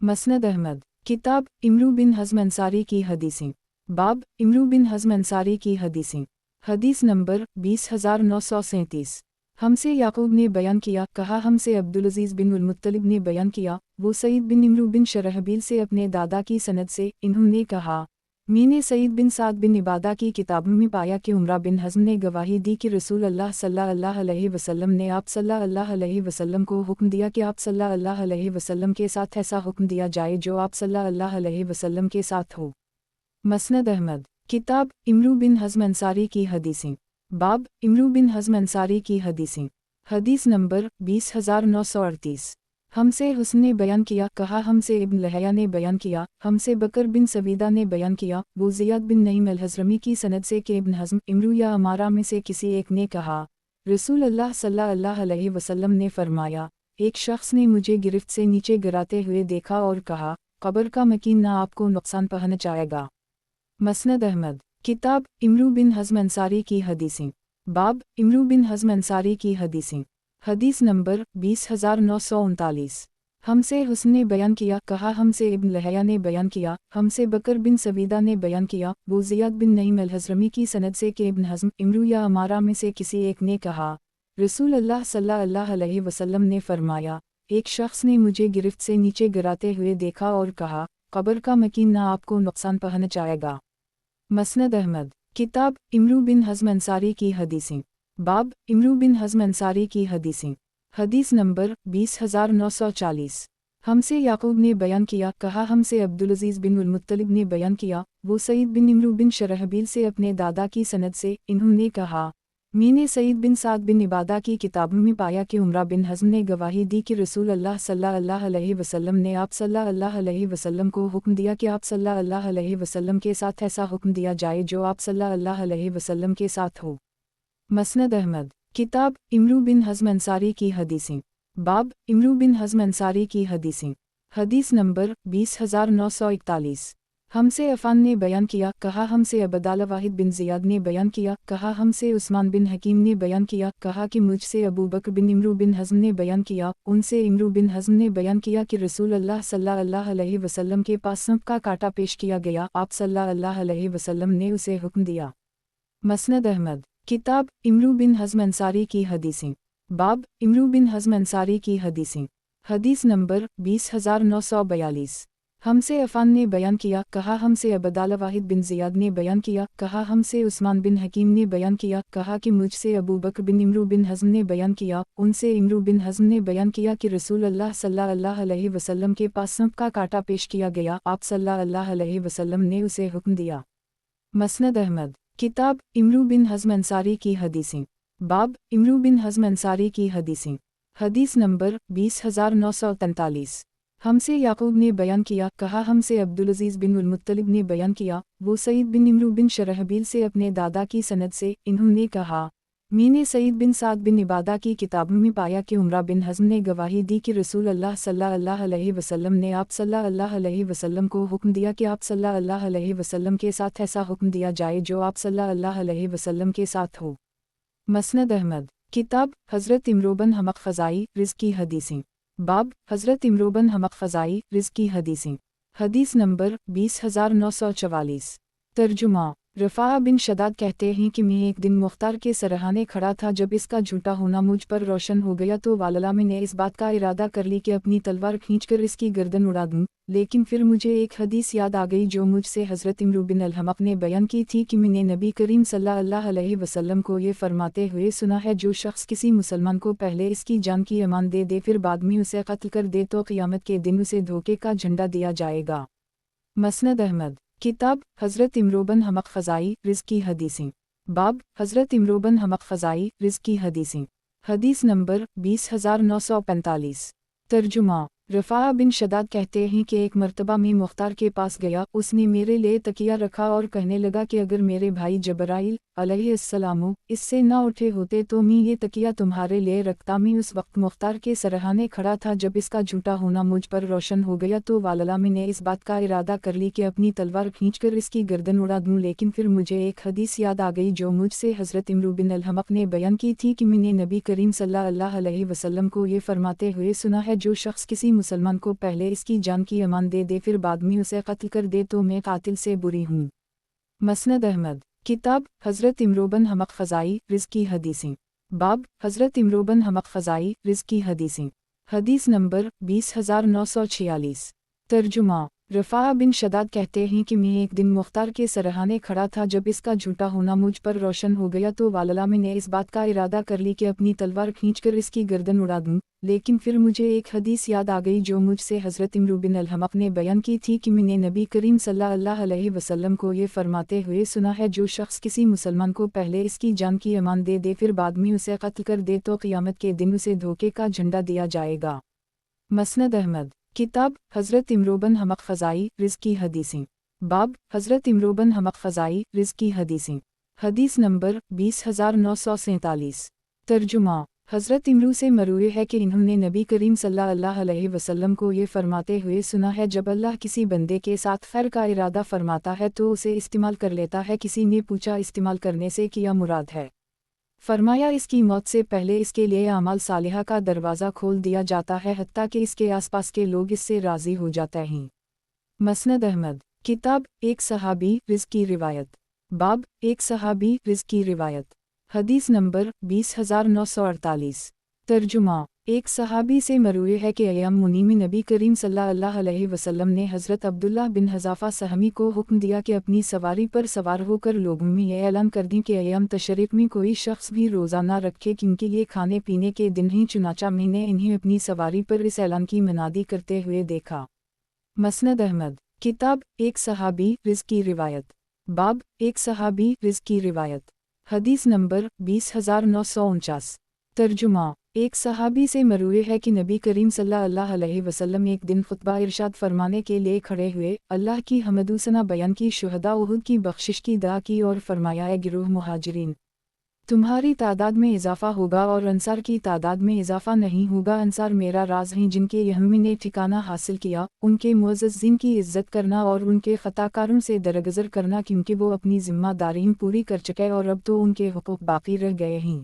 S1: मसनद अहमद किताब इमरू बिन हज़्म अंसारी की हदीसें बाब इमरू बिन हज़्म अंसारी की हदीसें हदीस नंबर 20937 हमसे याकूब ने बयान किया, कहा हमसे अब्दुल अज़ीज़ बिन मुत्तलिब ने बयान किया, वो सईद बिन इमरू बिन शरहबील से अपने दादा की सनद से, इन्होंने कहा, मैंने सईद बिन साद बिन इबादा की किताबों में पाया कि उमरा बिन हज़्म ने गवाही दी कि रसूल अल्लाह सल्लल्लाहु अलैहि वसल्लम ने आप सल्लल्लाहु अलैहि वसल्लम को हुक्म दिया कि आप सल्लल्लाहु अलैहि वसल्लम के साथ ऐसा हुक्म दिया जाए जो आप सल्लल्लाहु अलैहि वसल्लम के साथ हो। मसनद अहमद किताब इमरू बिन हज़्म अंसारी की हदीसें बाब इमरू बिन हज़्म अंसारी की हदीसें हदीस नंबर 20938 हमसे हुस्न ने बयान किया, कहा हमसे इब्न लहया ने बयान किया, हमसे बकर बिन सवीदा ने बयान किया, वो ज़ियाद बिन नईम अल-हज़रमी की सनद से कि इब्न हज़्म इमरू या अमारा में से किसी एक ने कहा, रसूल अल्लाह सल्लल्लाहु अलैहि वसल्लम ने फरमाया, एक शख्स ने मुझे गिरफ्त से नीचे गिराते हुए देखा और कहा, कब्र का मकीन ना आपको नुकसान पहुँचाएगा। मसनद अहमद किताब इमरू बिन हज़्म अंसारी की हदीसें बाब इमरू बिन हज़्म अंसारी की हदीसें हदीस नंबर 20939 हमसे हुस्न ने बयान किया, कहा हमसे इब्न लहया ने बयान किया, हमसे बकर बिन सवीदा ने बयान किया, वो ज़ियाद बिन नईम अल-हज़रमी की सनद से कि इब्न हज़्म इमरू या अमारा में से किसी एक ने कहा, रसूल अल्लाह सल्लल्लाहु अलैहि वसल्लम ने फरमाया, एक शख्स ने मुझे गिरफ्त से नीचे गिराते हुए देखा और कहा, कब्र का मकीन ना आपको नुकसान पहुँचाएगा। मसनद अहमद किताब इमरू बिन हज़्म अंसारी की हदीसें बाब इमरू बिन हज़्म अंसारी की हदीसें हदीस नंबर 20940 हमसे याकूब ने बयान किया, कहा हमसे अब्दुल अज़ीज़ बिन मुत्तलिब ने बयान किया, वो सईद बिन इमरू बिन शरहबील से अपने दादा की सनद से, इन्होंने कहा, मैंने सईद बिन साद बिन इबादा की किताबों में पाया कि उमरा बिन हज़्म ने गवाही दी कि रसूल अल्लाह सल्लल्लाहु अलैहि वसल्लम ने आप सल्लल्लाहु अलैहि वसल्लम को हुक्म दिया कि आप सल्लल्लाहु अलैहि वसल्लम के साथ ऐसा हुक्म दिया जाए जो आप सल्लल्लाहु अलैहि वसल्लम के साथ हो। मसनद अहमद किताब इमरू बिन हज़्म अंसारी की हदीसें। बाब इमरू बिन हज़्म अंसारी की हदीसें। हदीस नंबर 20941। हमसे अफ़ान ने बयान किया, कहा हमसे अबदाल वाहिद बिन ज़ियाद ने बयान किया, कहा हमसे उस्मान बिन हकीम ने बयान किया, कहा कि मुझसे अबू बकर बिन इमरू बिन हज़्म ने बयान किया, उनसे इमरू बिन हज़्म ने बयान किया कि रसूल अल्लाह सल्लल्लाहु अलैहि वसल्लम के पास सांप का कांटा पेश किया गया, आप सल्लल्लाहु अलैहि वसल्लम ने उसे हुक्म दिया। मसनद अहमद किताब इमरू बिन हज़्म अंसारी की हदीसें। बाब इमरू बिन हज़्म अंसारी की हदीसें। हदीस नंबर 20942। हमसे अफ़ान ने बयान किया, कहा हमसे अबदाल वाहिद बिन ज़ियाद ने बयान किया, कहा हमसे उस्मान बिन हकीम ने बयान किया, कहा कि मुझसे अबू बकर बिन इमरू बिन हज़्म ने बयान किया, उनसे इमरू बिन हज़्म ने बयान किया कि रसूल अल्लाह सल्लल्लाहु अलैहि वसल्लम के पास सांप का कांटा पेश किया गया, आप सल्लल्लाहु अलैहि वसल्लम ने उसे हुक्म दिया। मसनद अहमद किताब इमरू बिन हज़्म अंसारी की हदीसें। बाब इमरू बिन हज़्म अंसारी की हदीसें। हदीस नंबर 20943। हमसे याकूब ने बयान किया, कहा हमसे अब्दुल अज़ीज़ बिन उल मुत्तलिब ने बयान किया, वो सईद बिन इमरू बिन शरहबील से अपने दादा की सनद से, इन्होंने कहा मैंने सईद बिन साद बिन इबादा की किताबों में पाया कि उमरा बिन हज़्म ने गवाही दी कि रसूल अल्लाह सल्लल्लाहु अलैहि वसल्लम ने आप सल्लल्लाहु अलैहि वसल्लम को हुक्म दिया कि आप सल्लल्लाहु अलैहि वसल्लम के साथ ऐसा हुक्म दिया जाए जो आप सल्लल्लाहु अलैहि वसल्लम के साथ हो। मसनद अहमद किताब हज़रत इमरू बिन हमक ख़ज़ाई रिज़्क़ की हदीसें। बाब हज़रत इमरू बिन हमक ख़ज़ाई रिज़्क़ की हदीसें। हदीस नंबर 20944। तर्जुमा रफ़ा बिन शदाद कहते हैं कि मैं एक दिन मुख्तार के सरहाने खड़ा था, जब इसका झूठा होना मुझ पर रोशन हो गया तो वालला मैंने इस बात का इरादा कर ली कि अपनी तलवार खींचकर इसकी गर्दन उड़ा दूं, लेकिन फिर मुझे एक हदीस याद आ गई जो मुझसे हज़रत इमरू बिन अल हमक ने बयान की थी कि मैंने नबी करीम सल्लल्लाहु अलैहि वसल्लम को ये फरमाते हुए सुना है, जो शख्स किसी मुसलमान को पहले इसकी जान की अमान दे दे फिर बाद में उसे कत्ल कर दे तो क़यामत के दिन उसे धोखे का झंडा दिया जाएगा। मसनद अहमद किताब हज़रत इमरू बिन हमक ख़ज़ाई रिज़्क़ की हदीसें। बाब हज़रत इमरू बिन हमक ख़ज़ाई रिज़्क़ की हदीसें। हदीस नंबर 20945। तर्जुमा रफ़ा बिन शदाद कहते हैं कि एक मर्तबा मैं मुख्तार के पास गया, उसने मेरे लिए तकिया रखा और कहने लगा कि अगर मेरे भाई जबराइल अलैहिस्सलाम इससे ना उठे होते तो मैं ये तकिया तुम्हारे लिए रखता। मैं उस वक्त मुख्तार के सरहाने खड़ा था, जब इसका झूठा होना मुझ पर रोशन हो गया तो वालला मैंने इस बात का इरादा कर ली कि अपनी तलवार खींचकर इसकी गर्दन उड़ा दूं, लेकिन फिर मुझे एक हदीस याद आ गई जो मुझसे हज़रत इमरू बिन अल हमक ने बयान की थी कि मैंने नबी करीम सल्लल्लाहु अलैहि वसल्लम को ये फरमाते हुए सुना है, जो शख्स किसी मुसलमान को पहले इसकी जान की अमान दे दे फिर बाद में उसे कत्ल कर दे तो मैं कातिल से बुरी हूँ। मसनद अहमद किताब हज़रत इमरू बिन हमक ख़ज़ाई रिज़्क़ की हदीसें। बाब हज़रत इमरू बिन हमक ख़ज़ाई रिज़्क़ की हदीसें। हदीस नंबर 20946। तर्जुमा रफ़ा बिन शदाद कहते हैं कि मैं एक दिन मुख्तार के सरहाने खड़ा था, जब इसका झूठा होना मुझ पर रोशन हो गया तो वालला मैंने इस बात का इरादा कर ली कि अपनी तलवार खींचकर इसकी गर्दन उड़ा दूं, लेकिन फिर मुझे एक हदीस याद आ गई जो मुझसे हज़रत इमरू बिन अल हमक ने बयान की थी कि मैंने नबी करीम सल्लल्लाहु अलैहि वसल्लम को ये फरमाते हुए सुना है, जो शख्स किसी मुसलमान को पहले इसकी जान की अमान दे दे फिर बाद में उसे कत्ल कर दे तो क़यामत के दिन उसे धोखे का झंडा दिया जाएगा। मसनद अहमद किताब हज़रत इमरू बिन हमक ख़ज़ाई रिज़्क़ की हदीसें। बाब हज़रत इमरू बिन हमक ख़ज़ाई रिज़्क़ की हदीसें। हदीस नंबर 20947। तर्जुमा हज़रत इमरू से मरूए है कि इन्होंने नबी करीम सल्लल्लाहु अलैहि वसल्लम को ये फरमाते हुए सुना है, जब अल्लाह किसी बंदे के साथ खैर का इरादा फरमाता है तो उसे इस्तेमाल कर लेता है। किसी ने पूछा इस्तेमाल करने से क्या मुराद है? फरमाया इसकी मौत से पहले इसके लिए आमाल सालिहा का दरवाज़ा खोल दिया जाता है, हत्ता कि इसके आसपास के लोग इससे राज़ी हो जाते हैं। मसनद अहमद किताब एक सहाबी रिज़्क़ की रिवायत। बाब एक सहाबी रिज़्क़ की रिवायत। हदीस नंबर 20948। तर्जुमा एक सहाबी से मरूए है कि अय्याम मुनी में नबी करीम सल्लल्लाहु अलैहि वसल्लम ने हज़रत अब्दुल्लाह बिन हज़ाफ़ा सहमी को हुक्म दिया कि अपनी सवारी पर सवार होकर लोगों में यह ऐलान कर दें कि अय्याम तशरीक़ में कोई शख्स भी रोज़ा ना रखे, क्योंकि ये खाने पीने के दिन ही। चुनाचा मैंने इन्हें अपनी सवारी पर इस ऐलान की मनादी करते हुए देखा। मसनद अहमद किताब एक सहाबी रिज़्क़ की रिवायत। बाब एक सहाबी रिज़्क़ की रिवायत। حدیث نمبر 20,949۔ ترجمہ۔ ایک صحابی سے مروی ہے کہ نبی کریم صلی اللہ علیہ وسلم ایک دن خطبہ ارشاد فرمانے کے لیے کھڑے ہوئے، اللہ کی حمد و ثنا بیان کی، شہداء احد کی بخشش کی دعا کی اور فرمایا، اے گروہ مہاجرین، تمہاری تعداد میں اضافہ ہوگا اور انصار کی تعداد میں اضافہ نہیں ہوگا۔ انصار میرا راز ہیں جن کے یہمی نے ٹھکانہ حاصل کیا، ان کے معززین کی عزت کرنا اور ان کے خطا کاروں سے درگزر کرنا، کیونکہ وہ اپنی ذمہ داریاں پوری کر چکے اور اب تو ان کے حقوق باقی رہ گئے ہیں۔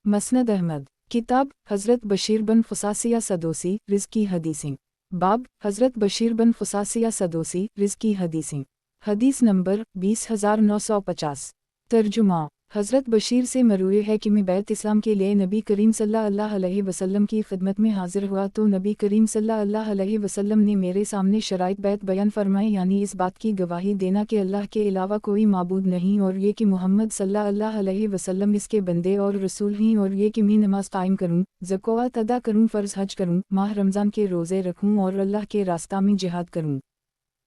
S1: مسند احمد۔ کتاب حضرت بشیر بن فصاصیہ سدوسی رزقی حدیثیں۔ باب حضرت بشیر بن فصاصیہ سدوسی رزقی حدیثیں۔ حدیث نمبر 20,950۔ ترجمہ۔ حضرت بشیر سے مروی ہے کہ میں بیعت اسلام کے لیے نبی کریم صلی اللہ علیہ وسلم کی خدمت میں حاضر ہوا تو نبی کریم صلی اللہ علیہ وسلم نے میرے سامنے شرائط بیعت بیان فرمائے، یعنی اس بات کی گواہی دینا کہ اللہ کے علاوہ کوئی معبود نہیں، اور یہ کہ محمد صلی اللہ علیہ وسلم اس کے بندے اور رسول ہیں، اور یہ کہ میں نماز قائم کروں، زکوٰۃ ادا کروں، فرض حج کروں، ماہ رمضان کے روزے رکھوں اور اللہ کے راستہ میں جہاد کروں۔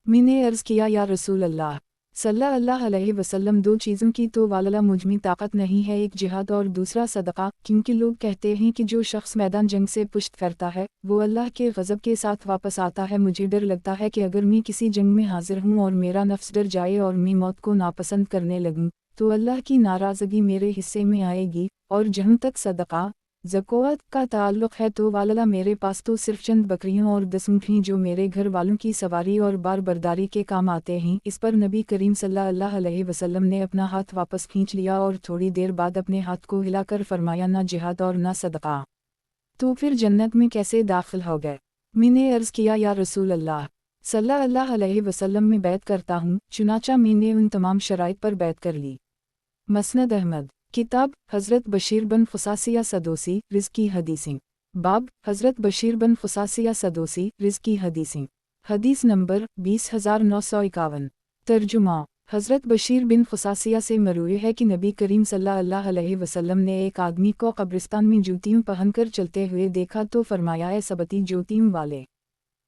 S1: میں نے عرض کیا، یا رسول اللہ صلی اللہ علیہ وسلم، دو چیزوں کی تو واللہ مجھ میں طاقت نہیں ہے، ایک جہاد اور دوسرا صدقہ، کیونکہ لوگ کہتے ہیں کہ جو شخص میدان جنگ سے پشت پھیرتا ہے وہ اللہ کے غضب کے ساتھ واپس آتا ہے۔ مجھے ڈر لگتا ہے کہ اگر میں کسی جنگ میں حاضر ہوں اور میرا نفس ڈر جائے اور میں موت کو ناپسند کرنے لگوں تو اللہ کی ناراضگی میرے حصے میں آئے گی، اور جہاں تک صدقہ زکوٰۃ کا تعلق ہے تو واللہ میرے پاس تو صرف چند بکریاں اور 10 اونٹ ہیں جو میرے گھر والوں کی سواری اور بار برداری کے کام آتے ہیں۔ اس پر نبی کریم صلی اللہ علیہ وسلم نے اپنا ہاتھ واپس کھینچ لیا اور تھوڑی دیر بعد اپنے ہاتھ کو ہلا کر فرمایا، نہ جہاد اور نہ صدقہ، تو پھر جنت میں کیسے داخل ہو گئے؟ میں نے عرض کیا، یا رسول اللہ صلی اللہ علیہ وسلم، میں بیعت کرتا ہوں۔ چنانچہ میں نے ان تمام شرائط پر بیعت کر لی۔ مسند احمد۔ کتاب حضرت بشیر بن فصاصیہ سدوسی رزقی حدیثیں۔ باب حضرت بشیر بن فصاصیہ سدوسی رزقی حدیثیں۔ حدیث نمبر 20,951۔ ترجمہ۔ حضرت بشیر بن فصاصیہ سے مروی ہے کہ نبی کریم صلی اللہ علیہ وسلم نے ایک آدمی کو قبرستان میں جوتیوں پہن کر چلتے ہوئے دیکھا تو فرمایا، اے سبتی جوتیوں والے،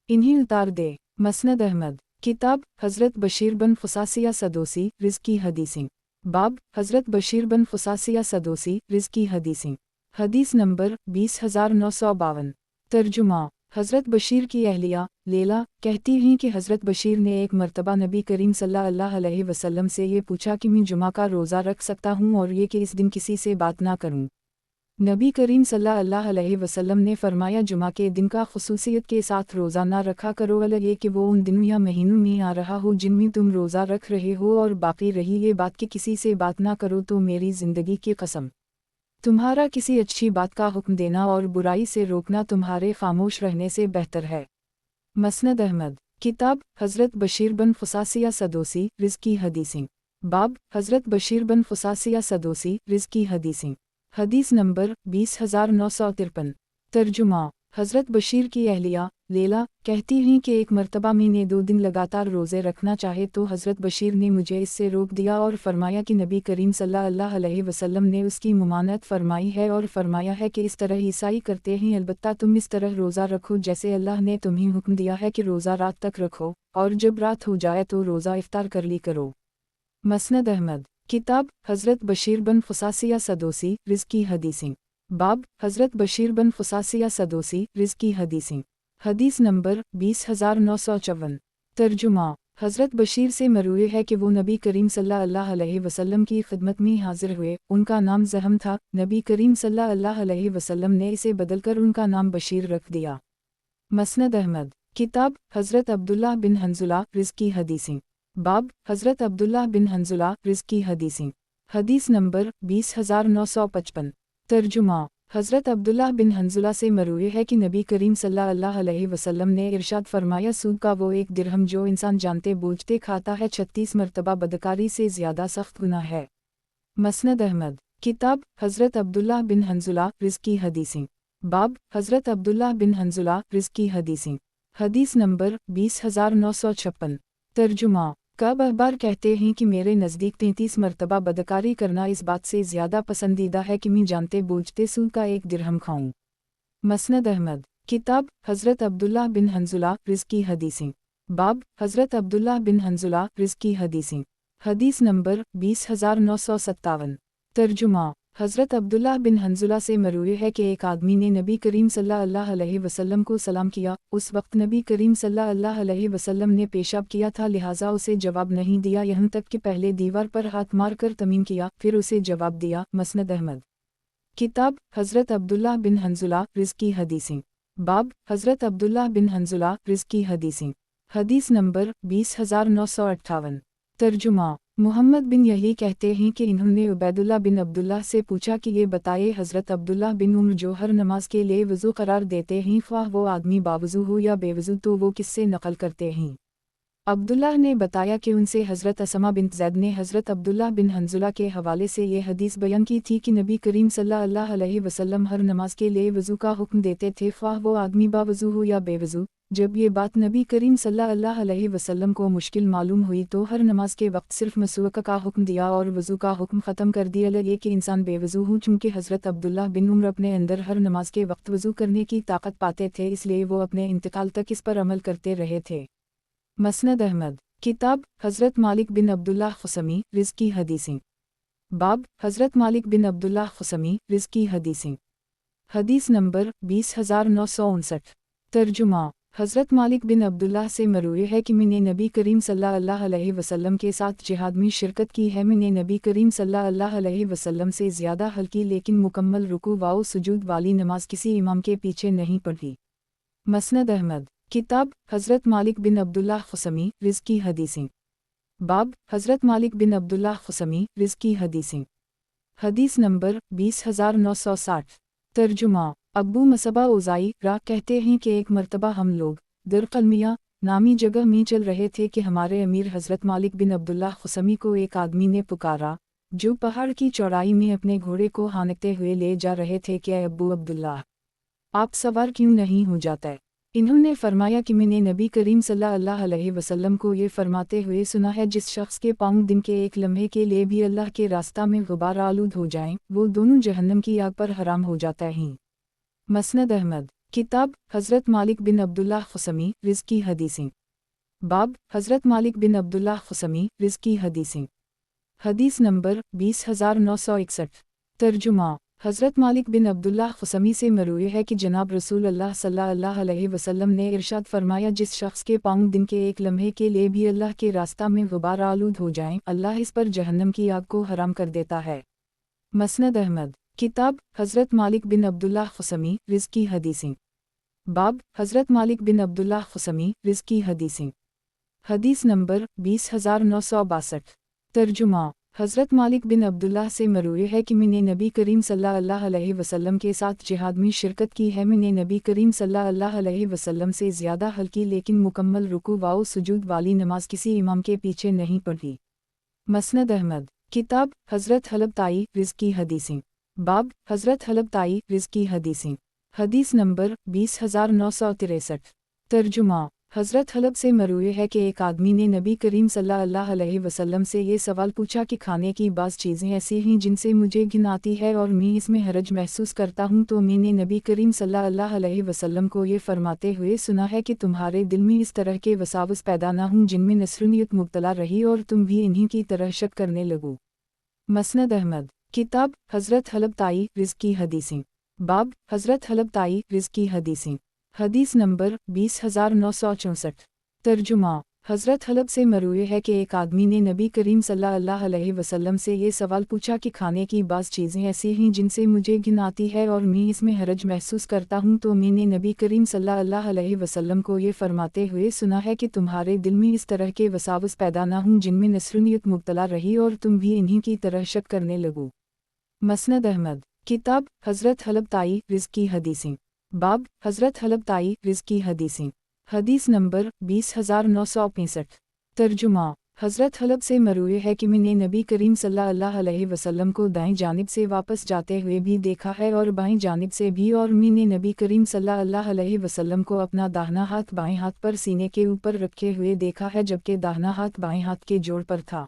S1: انہیں اتار دے۔ مسند احمد۔ کتاب حضرت بشیر بن فصاصیہ سدوسی رزقی حدیثیں۔ باب حضرت بشیر بن فصاصیہ سدوسی رزقی حدیثیں۔ حدیث نمبر 20,952۔ ترجمہ۔ حضرت بشیر کی اہلیہ لیلا کہتی ہیں کہ حضرت بشیر نے ایک مرتبہ نبی کریم صلی اللہ علیہ وسلم سے یہ پوچھا کہ میں جمعہ کا روزہ رکھ سکتا ہوں اور یہ کہ اس دن کسی سے بات نہ کروں۔ نبی کریم صلی اللہ علیہ وسلم نے فرمایا، جمعہ کے دن کا خصوصیت کے ساتھ روزہ نہ رکھا کرو، الگ یہ کہ وہ ان دنوں یا مہینوں میں آ رہا ہو جن میں تم روزہ رکھ رہے ہو، اور باقی رہی یہ بات کہ کسی سے بات نہ کرو تو میری زندگی کی قسم، تمہارا کسی اچھی بات کا حکم دینا اور برائی سے روکنا تمہارے خاموش رہنے سے بہتر ہے۔ مسند احمد۔ کتاب حضرت بشیر بن فصاصیہ سدوسی رزقی حدیثیں۔ باب حضرت بشیر بن فصاصیہ سدوسی رزقی حدیثیں۔ حدیث نمبر 20,953۔ ترجمہ۔ حضرت بشیر کی اہلیہ لیلا کہتی ہیں کہ ایک مرتبہ میں نے 2 دن لگاتار روزے رکھنا چاہے تو حضرت بشیر نے مجھے اس سے روک دیا اور فرمایا کہ نبی کریم صلی اللہ علیہ وسلم نے اس کی ممانعت فرمائی ہے اور فرمایا ہے کہ اس طرح عیسائی کرتے ہیں، البتہ تم اس طرح روزہ رکھو جیسے اللہ نے تمہیں حکم دیا ہے کہ روزہ رات تک رکھو، اور جب رات ہو جائے تو روزہ افطار کر لی کرو۔ مسند احمد۔ کتاب حضرت بشیر بن فصاصیہ سدوسی رزقی حدیثیں۔ باب حضرت بشیر بن فصاصیہ سدوسی رزقی حدیثیں۔ حدیث نمبر 20,954۔ ترجمہ۔ حضرت بشیر سے مروی ہے کہ وہ نبی کریم صلی اللہ علیہ وسلم کی خدمت میں حاضر ہوئے، ان کا نام زہم تھا، نبی کریم صلی اللہ علیہ وسلم نے اسے بدل کر ان کا نام بشیر رکھ دیا۔ مسند احمد۔ کتاب حضرت عبداللہ بن حنظلہ رزقی حدیثیں۔ باب حضرت عبداللہ بن حنظلہ رزقی حدیثیں۔ حدیث نمبر 20,955۔ ترجمہ۔ حضرت عبداللہ بن حنظلہ سے مروی ہے کہ نبی کریم صلی اللہ علیہ وسلم نے ارشاد فرمایا، سود کا وہ 1 درہم جو انسان جانتے بوجھتے کھاتا ہے 36 مرتبہ بدکاری سے زیادہ سخت گناہ ہے۔ مسند احمد۔ کتاب حضرت عبداللہ بن حنظلہ رزقی حدیثیں۔ باب حضرت عبداللہ بن حنظلہ رزقی حدیثیں۔ حدیث نمبر 20,956۔ ترجمہ۔ کعب احبار کہتے ہیں کہ میرے نزدیک 33 مرتبہ بدکاری کرنا اس بات سے زیادہ پسندیدہ ہے کہ میں جانتے بوجھتے سود کا 1 درہم کھاؤں۔ مسند احمد۔ کتاب حضرت عبداللہ بن حنظلہ رزقی حدیثیں۔ باب حضرت عبداللہ بن حنظلہ رزقی حدیثیں۔ حدیث نمبر 20,957۔ तर्जुमा। हज़रत अब्दुल्लाह बिन हंजुला से मरूए है कि एक आदमी ने नबी करीम सल्लल्लाहु अलैहि वसल्लम को सलाम किया। उस वक्त नबी करीम सल्लल्लाहु अलैहि वसल्लम ने पेशाब किया था, लिहाजा उसे जवाब नहीं दिया, यहाँ तक कि पहले दीवार पर हाथ मारकर तमीम किया, फिर उसे जवाब दिया। मसनद अहमद। किताब हज़रत अब्दुल्लाह बिन हंजुला रिज़्की हदीसें। बाब हज़रत अब्दुल्लाह बिन हंजुला रिज़्की हदीसें। हदीस नंबर 20958। तर्जुमा। मुहम्मद बिन यही कहते हैं कि इन्होंने उबैदुल्लाह बिन अब्दुल्लाह से पूछा कि ये बताए हज़रत अब्दुल्लाह बिन उम्र जो हर नमाज के लिए वज़ू करार देते हैं, ख्वाह वो आदमी बावज़ू हो या बेवज़ू, तो वो किससे नकल करते हैं? अब्दुल्लाह ने बताया कि उनसे हज़रत असमा बिन ज़ैद ने हज़रत अब्दुल्लाह बिन हंजुला के हवाले से ये हदीस बयान की थी कि नबी करीम सल्लल्लाहु अलैहि वसल्लम हर नमाज के लिए वज़ू का हुक्म देते थे, ख्वाह वो आदमी बावज़ू हो या बेवज़ू। जब ये बात नबी करीम सल्लल्लाहु अलैहि वसल्लम को मुश्किल मालूम हुई तो हर नमाज के वक्त सिर्फ मसवाक का हुक्म दिया और वज़ू का हुक्म ख़त्म कर दिया। ये कि इंसान बेवज़ू हो, चूँकि हज़रत अब्दुल्लाह बिन उम्र अपने अंदर हर नमाज के वक्त वज़ू करने की ताकत पाते थे, इसलिए वो अपने इंतकाल तक इस पर अमल करते रहे थे। मसनद अहमद। किताब हज़रत मालिक बिन अब्दुल्लाह खुसमी रिज़्की हदीसें। बाब हज़रत मालिक बिन अब्दुल्लाह खुसमी रिज़्की हदीसें। हदीस नंबर 20959। तर्जुमा। हज़रत मालिक बिन अब्दुल्लाह से मरूए है कि मैंने नबी करीम सल्लल्लाहु अलैहि वसल्लम के साथ जिहाद में शिरकत की है। मैंने नबी करीम सल्लल्लाहु अलैहि वसल्लम से ज़्यादा हल्की लेकिन मुकम्मल रुकू वाओ सुजूद वाली नमाज किसी इमाम के पीछे नहीं पढ़ी। मसनद अहमद। किताब हज़रत मालिक बिन अब्दुल्लाह खुसमी रिज़्की हदीसें। बाब हज़रत मालिक बिन अब्दुल्लाह खुसमी रिज़्की हदीसें। हदीस नंबर 20960। तर्जुमा। अब्बू मसबा उज़ाई रा कहते हैं कि एक मरतबा हम लोग दरकलमिया नामी जगह में चल रहे थे कि हमारे अमीर हज़रत मालिक बिन अब्दुल्लाह खुसमी को एक आदमी ने पुकारा जो पहाड़ की चौड़ाई में अपने घोड़े को हांकते हुए ले जा रहे थे कि अब्बू अब्दुल्लाह, आप सवार क्यों नहीं हो जाते? इन्होंने फरमाया कि मैंने नबी करीम सल्लल्लाहु अलैहि वसल्लम को ये फरमाते हुए सुना है, जिस शख्स के पाँव दिन के एक लम्हे के लिए भी अल्लाह के रास्ता में गुबार आलूद हो जाएं, वो दोनों जहन्नम की आग पर हराम हो जाता हैं। मसनद अहमद। किताब हज़रत मालिक बिन अब्दुल्लाह खुसमी रिज़्की हदीसें। बाब हज़रत मालिक बिन अब्दुल्लाह खुसमी रिज़्की हदीसें। हदीस नंबर 20961। तर्जुमा। हज़रत मालिक बिन अब्दुल्लाह खुसमी से मरूए है कि जनाब रसूल अल्लाह सल्लल्लाहु अलैहि वसल्लम ने इरशाद फरमाया, जिस शख्स के पाँव दिन के एक लम्हे के लिए भी अल्लाह के रास्ता में गुबार आलूद हो जाएं, अल्लाह इस पर जहन्नम की आग को हराम कर देता है। मसनद अहमद। किताब हज़रत मालिक बिन अब्दुल्लाह खुसमी रिज़्की हदीसें। बाब हज़रत मालिक बिन अब्दुल्लाह खुसमी रिज़्की हदीसें। हदीस नंबर 20962। तर्जुमा। हज़रत मालिक बिन अब्दुल्लाह से मरूए है कि मैंने नबी करीम सल्लल्लाहु अलैहि वसल्लम के साथ जिहाद में शिरकत की है। मैंने नबी करीम सल्लल्लाहु अलैहि वसल्लम से ज़्यादा हल्की लेकिन मुकम्मल रुकू वाओ सुजूद वाली नमाज किसी इमाम के पीछे नहीं पढ़ी। मसनद अहमद। किताब हज़रत हलब ताई रिज़्की हदीसें। बाब हज़रत हलब ताई रिज़्की हदीसें। हदीस नंबर 20963। तर्जुमा। हज़रत हलब से मरूए है कि एक आदमी ने नबी करीम सल्लल्लाहु अलैहि वसल्लम से ये सवाल पूछा कि खाने की बाज़ चीज़ें ऐसी हैं जिनसे मुझे घिन आती है और मैं इसमें हरज महसूस करता हूँ, तो मैंने नबी करीम सल्लल्लाहु अलैहि वसल्लम को ये फरमाते हुए सुना है कि तुम्हारे दिल में इस तरह के वसावस पैदा ना हों जिनमें नस्रुनियत मुब्तला रही और तुम भी इन्हीं की तरह शक करने लगो। मसनद अहमद। किताब हज़रत हलब ताई रिज़्की हदीसें। बाब हज़रत हलब ताई रिज़्की हदीसें। हदीस नंबर 20964। तर्जुमा। हज़रत हलब से मरूए है कि एक आदमी ने नबी करीम सल्लल्लाहु अलैहि वसल्लम से ये सवाल पूछा कि खाने की बाज़ चीज़ें ऐसी हैं जिनसे मुझे घिन आती है और मैं इसमें हरज महसूस करता हूँ, तो मैंने नबी करीम सल्लल्लाहु अलैहि वसल्लम को ये फरमाते हुए सुना है कि तुम्हारे दिल में इस तरह के वसावस पैदा ना हों जिनमें नस्रुनियत मुब्तला रही और तुम भी इन्हीं की तरह शक करने लगो। मसनद अहमद। किताब हज़रत हलब ताई रिज़्की हदीसें। बाब हज़रत हलब ताई रिज़्की हदीसें। हदीस नंबर 20965। तर्जुमा। हज़रत हलब से मरूए है कि मैंने नबी करीम सल्लल्लाहु अलैहि वसल्लम को दाएं जानिब से वापस जाते हुए भी देखा है और बाएं जानिब से भी, और मैंने नबी करीम सल्लल्लाहु अलैहि वसल्लम को अपना दाहिना हाथ बाएं हाथ पर सीने के ऊपर रखे हुए देखा है, जबकि दाहिना हाथ बाएं हाथ के जोड़ पर था।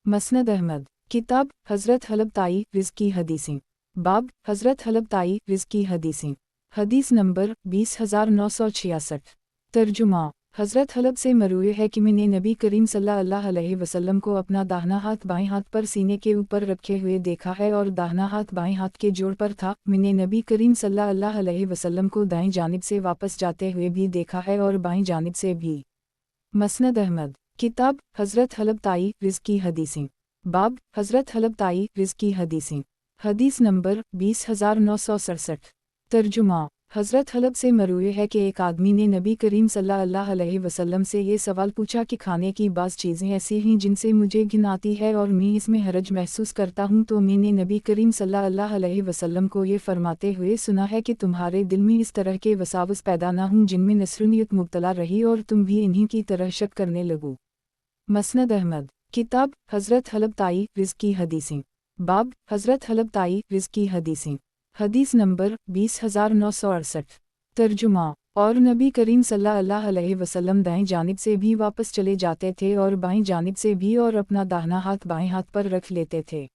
S1: मसनद अहमद। किताब हज़रत हलब ताई रिज़्की हदीसें। बाब हज़रत हलब ताई रिज़्की हदीसें। हदीस नंबर 20966। तर्जुमा। حضرت حلب سے مروی ہے کہ میں نے نبی کریم صلی اللہ علیہ وسلم کو اپنا داہنا ہاتھ بائیں ہاتھ پر سینے کے اوپر رکھے ہوئے دیکھا ہے اور داہنا ہاتھ بائیں ہاتھ کے جوڑ پر تھا۔ میں نے نبی کریم صلی اللہ علیہ وسلم کو دائیں جانب سے واپس جاتے ہوئے بھی دیکھا ہے اور بائیں جانب سے بھی۔ مسند احمد، کتاب حضرت حلب تائی رزقی حدیثیں، باب حضرت حلب تائی رزقی حدیثیں، حدیث نمبر 20967۔ ترجمہ، حضرت حلب سے مروی ہے کہ ایک آدمی نے نبی کریم صلی اللہ علیہ وسلم سے یہ سوال پوچھا کہ کھانے کی بعض چیزیں ایسی ہیں جن سے مجھے گھن آتی ہے اور میں اس میں حرج محسوس کرتا ہوں، تو میں نے نبی کریم صلی اللہ علیہ وسلم کو یہ فرماتے ہوئے سنا ہے کہ تمہارے دل میں اس طرح کے وساوس پیدا نہ ہوں جن میں نصرانیت مبتلا رہی اور تم بھی انہی کی طرح شک کرنے لگو۔ مسند احمد، کتاب حضرت حلب تائی رزقی حدیثیں، باب حضرت حلب تائی رزقی حدیثیں، حدیث نمبر 20968۔ ترجمہ، اور نبی کریم صلی اللہ علیہ وسلم دائیں جانب سے بھی واپس چلے جاتے تھے اور بائیں جانب سے بھی، اور اپنا داہنا ہاتھ بائیں ہاتھ پر رکھ لیتے تھے۔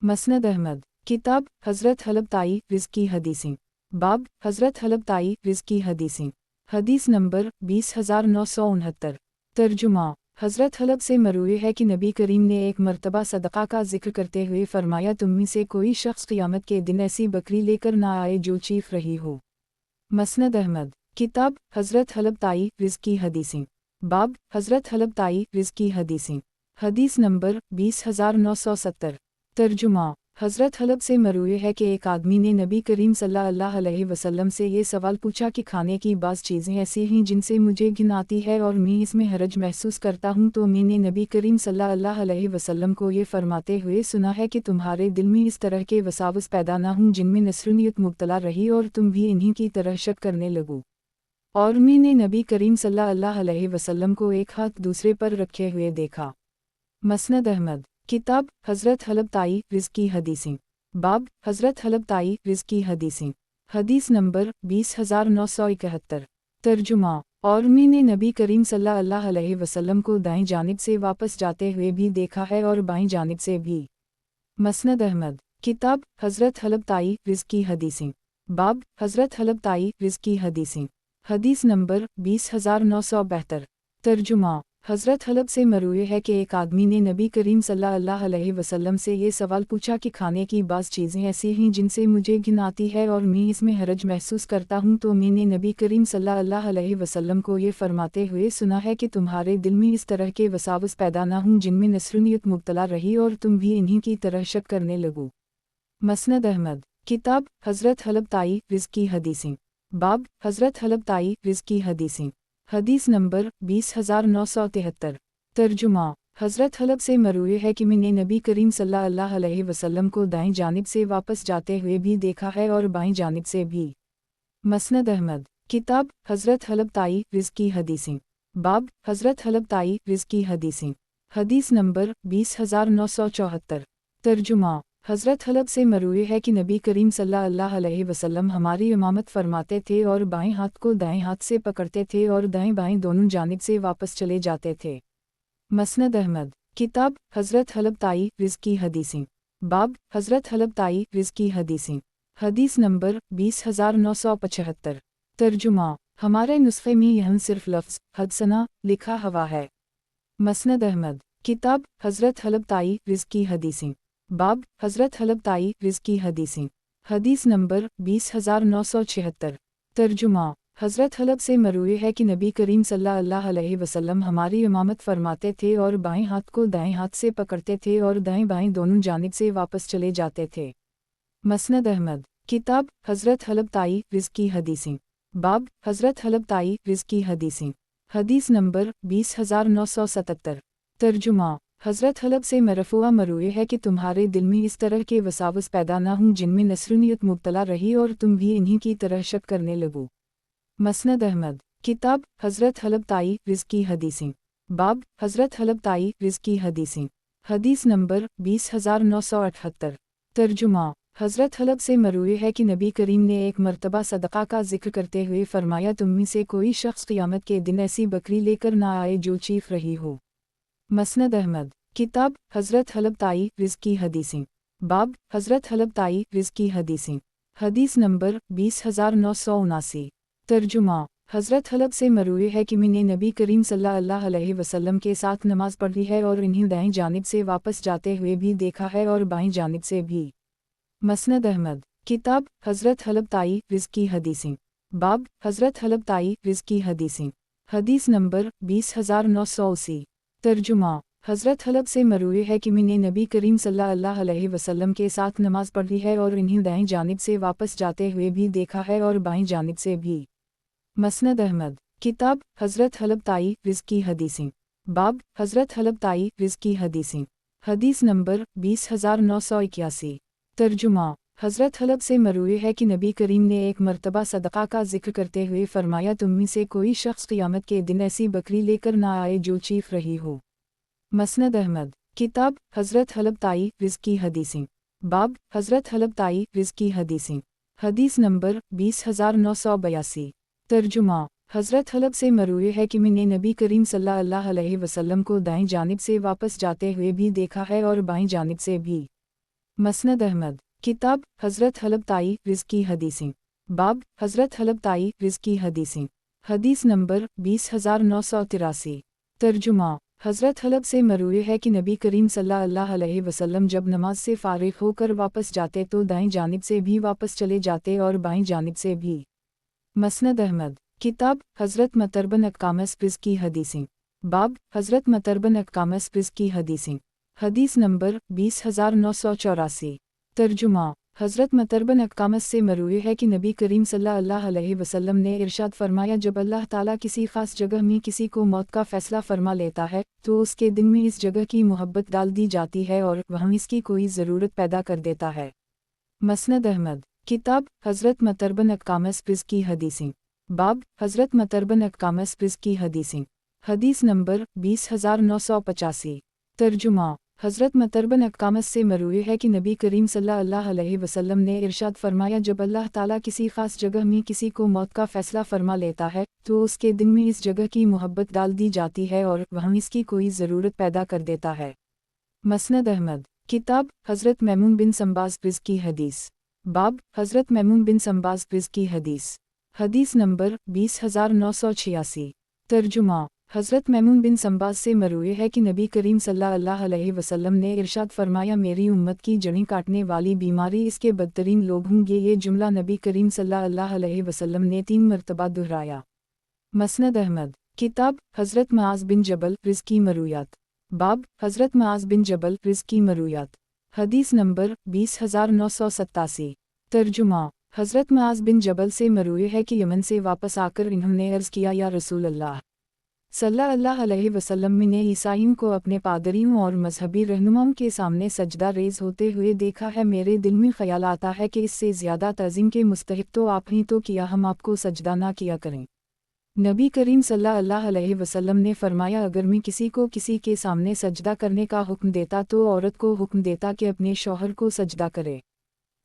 S1: مسند احمد، کتاب حضرت حلب تائی رزقی حدیثیں، باب حضرت حلب تائی رزقی حدیثیں، حدیث نمبر 20969۔ ترجمہ، حضرت حلب سے مروی ہے کہ نبی کریم نے ایک مرتبہ صدقہ کا ذکر کرتے ہوئے فرمایا، تم میں سے کوئی شخص قیامت کے دن ایسی بکری لے کر نہ آئے جو چیخ رہی ہو۔ مسند احمد، کتاب حضرت حلب تائی رزقی حدیثیں، باب حضرت حلب تائی رزقی حدیثیں، حدیث نمبر 20970۔ ترجمہ، حضرت حلب سے مروی ہے کہ ایک آدمی نے نبی کریم صلی اللہ علیہ وسلم سے یہ سوال پوچھا کہ کھانے کی بعض چیزیں ایسی ہیں جن سے مجھے گھن آتی ہے اور میں اس میں حرج محسوس کرتا ہوں، تو میں نے نبی کریم صلی اللہ علیہ وسلم کو یہ فرماتے ہوئے سنا ہے کہ تمہارے دل میں اس طرح کے وساوس پیدا نہ ہوں جن میں نصرانیت مبتلا رہی اور تم بھی انہی کی طرح شک کرنے لگو۔ اور میں نے نبی کریم صلی اللہ علیہ وسلم کو ایک ہاتھ دوسرے پر رکھے ہوئے دیکھا۔ مسند احمد، کتاب حضرت حلب تائی رزقی حدیثیں، باب حضرت حلب تائی رزقی حدیثیں، حدیث نمبر 20971۔ ترجمہ، اور میں نے نبی کریم صلی اللہ علیہ وسلم کو دائیں جانب سے واپس جاتے ہوئے بھی دیکھا ہے اور بائیں جانب سے بھی۔ مسند احمد، کتاب حضرت حلب تائی رزقی حدیثیں، باب حضرت حلب تائی رزقی حدیثیں، حدیث نمبر 20972۔ ترجمہ، حضرت حلب سے مروی ہے کہ ایک آدمی نے نبی کریم صلی اللہ علیہ وسلم سے یہ سوال پوچھا کہ کھانے کی بعض چیزیں ایسی ہیں جن سے مجھے گھن آتی ہے اور میں اس میں حرج محسوس کرتا ہوں، تو میں نے نبی کریم صلی اللہ علیہ وسلم کو یہ فرماتے ہوئے سنا ہے کہ تمہارے دل میں اس طرح کے وساوس پیدا نہ ہوں جن میں نصرانیت مبتلا رہی اور تم بھی انہی کی طرح شک کرنے لگو۔ مسند احمد، کتاب حضرت حلب تائی رزقی حدیثیں، باب حضرت حلب تائی رزقی حدیثیں، حدیث نمبر 20973۔ ترجمہ، حضرت حلب سے مروی ہے کہ میں نے نبی کریم صلی اللہ علیہ وسلم کو دائیں جانب سے واپس جاتے ہوئے بھی دیکھا ہے اور بائیں جانب سے بھی۔ مسند احمد، کتاب حضرت حلب تائی رزقی حدیثیں، باب حضرت حلب تائی رزقی حدیثیں، حدیث نمبر 20974۔ ترجمہ، حضرت حلب سے مروی ہے کہ نبی کریم صلی اللہ علیہ وسلم ہماری امامت فرماتے تھے اور بائیں ہاتھ کو دائیں ہاتھ سے پکڑتے تھے اور دائیں بائیں دونوں جانب سے واپس چلے جاتے تھے۔ مسند احمد، کتاب حضرت حلب تائی رزقی حدیثیں، باب حضرت حلب تائی رزقی حدیثیں، حدیث نمبر 20975۔ ترجمہ، ہمارے نسخے میں یہاں صرف لفظ حدثنا لکھا ہوا ہے۔ مسند احمد، کتاب حضرت حلب تائی رزقی حدیثیں، باب حضرت حلب تائی رزقی حدیثیں، حدیث نمبر 20976۔ ترجمہ، حضرت حلب سے مروی ہے کہ نبی کریم صلی اللہ علیہ وسلم ہماری امامت فرماتے تھے اور بائیں ہاتھ کو دائیں ہاتھ سے پکڑتے تھے اور دائیں بائیں دونوں جانب سے واپس چلے جاتے تھے۔ مسند احمد، کتاب حضرت حلب تائی رزقی حدیثیں، باب حضرت حلب تائی رزقی حدیثیں، حدیث نمبر 20977۔ ترجمہ، حضرت حلب سے مرفوع مروی ہے کہ تمہارے دل میں اس طرح کے وساوس پیدا نہ ہوں جن میں نصرانیت مبتلا رہی اور تم بھی انہی کی طرح شک کرنے لگو۔ مسند احمد، کتاب حضرت حلب تائی رزقی حدیثیں، باب حضرت حلب تائی رزقی حدیثیں، حدیث نمبر 20978۔ ترجمہ، حضرت حلب سے مروی ہے کہ نبی کریم نے ایک مرتبہ صدقہ کا ذکر کرتے ہوئے فرمایا، تم میں سے کوئی شخص قیامت کے دن ایسی بکری لے کر نہ آئے جو چیخ رہی ہو۔ مسند احمد، کتاب حضرت حلب تائی رزقی حدیثیں، باب حضرت حلب تائی رزقی حدیثیں، حدیث نمبر 20979۔ ترجمہ، حضرت حلب سے مروی ہے کہ میں نے نبی کریم صلی اللہ علیہ وسلم کے ساتھ نماز پڑھی ہے اور انہیں دائیں جانب سے واپس جاتے ہوئے بھی دیکھا ہے اور بائیں جانب سے بھی۔ مسند احمد، کتاب حضرت حلب تائی رزق کی حدیثیں، باب حضرت حلب تائی رزق کی حدیثیں، حدیث نمبر 20980۔ ترجمہ، حضرت حلب سے مروی ہے کہ میں نے نبی کریم صلی اللہ علیہ وسلم کے ساتھ نماز پڑھی ہے اور انہیں دائیں جانب سے واپس جاتے ہوئے بھی دیکھا ہے اور بائیں جانب سے بھی۔ مسند احمد، کتاب حضرت حلب تائی رزق کی حدیثیں، باب حضرت حلب تائی رزق کی حدیثیں، حدیث نمبر 20981۔ ترجمہ، حضرت حلب سے مروی ہے کہ نبی کریم نے ایک مرتبہ صدقہ کا ذکر کرتے ہوئے فرمایا، تم میں سے کوئی شخص قیامت کے دن ایسی بکری لے کر نہ آئے جو چیخ رہی ہو۔ مسند احمد، کتاب حضرت حلب تائی رزق کی حدیثیں، باب حضرت حلب تائی رزق کی حدیثیں، حدیث نمبر 20982۔ ترجمہ، حضرت حلب سے مروی ہے کہ میں نے نبی کریم صلی اللہ علیہ وسلم کو دائیں جانب سے واپس جاتے ہوئے بھی دیکھا ہے اور بائیں جانب سے بھی۔ مسند احمد، کتاب حضرت حلب تائی رزق کی حدیثیں، باب حضرت حلب تائی رزق کی حدیثیں، حدیث نمبر 20983۔ ترجمہ، حضرت حلب سے مروی ہے کہ نبی کریم صلی اللہ علیہ وسلم جب نماز سے فارغ ہو کر واپس جاتے تو دائیں جانب سے بھی واپس چلے جاتے اور بائیں جانب سے بھی۔ مسند احمد، کتاب حضرت مطر بن اقامس رزق کی حدیثیں، باب حضرت مطر بن اقامس رزق کی حدیثیں، حدیث نمبر 20984۔ ترجمہ، حضرت مطر بن اقامس سے مروی ہے کہ نبی کریم صلی اللہ علیہ وسلم نے ارشاد فرمایا، جب اللہ تعالیٰ کسی خاص جگہ میں کسی کو موت کا فیصلہ فرما لیتا ہے تو اس کے دل میں اس جگہ کی محبت ڈال دی جاتی ہے اور وہاں اس کی کوئی ضرورت پیدا کر دیتا ہے۔ مسند احمد، کتاب حضرت مطر بن اقامس رزق کی حدیثیں، باب حضرت مطر بن اقامس رزق کی حدیثیں، حدیث نمبر 20985۔ ترجمہ، حضرت مطر بن اقامس سے مروی ہے کہ نبی کریم صلی اللہ علیہ وسلم نے ارشاد فرمایا، جب اللہ تعالیٰ کسی خاص جگہ میں کسی کو موت کا فیصلہ فرما لیتا ہے تو اس کے دل میں اس جگہ کی محبت ڈال دی جاتی ہے اور وہاں اس کی کوئی ضرورت پیدا کر دیتا ہے۔ مسند احمد، کتاب حضرت میمون بن سنباز رزق کی حدیث، باب حضرت میمون بن سنباز رزق کی حدیث، حدیث نمبر 20986۔ ترجمہ، حضرت میمون بن سنباز سے مروی ہے کہ نبی کریم صلی اللہ علیہ وسلم نے ارشاد فرمایا، میری امت کی جڑیں کاٹنے والی بیماری اس کے بدترین لوگ ہوں گے۔ یہ جملہ نبی کریم صلی اللہ علیہ وسلم نے 3 مرتبہ دہرایا۔ مسند احمد، کتاب حضرت معاذ بن جبل رزق کی مرویات، باب حضرت معاذ بن جبل رزق کی مرویات، حدیث نمبر 20987۔ ترجمہ، حضرت معاذ بن جبل سے مروی ہے کہ یمن سے واپس آ کر انہوں نے عرض کیا، یا رسول اللہ صلی اللہ علیہ وسلم، میں نے عیسائیوں کو اپنے پادریوں اور مذہبی رہنماؤں کے سامنے سجدہ ریز ہوتے ہوئے دیکھا ہے، میرے دل میں خیال آتا ہے کہ اس سے زیادہ تعظیم کے مستحق تو آپ ہی تو کیا ہم آپ کو سجدہ نہ کیا کریں۔ نبی کریم صلی اللہ علیہ وسلم نے فرمایا، اگر میں کسی کو کسی کے سامنے سجدہ کرنے کا حکم دیتا تو عورت کو حکم دیتا کہ اپنے شوہر کو سجدہ کرے۔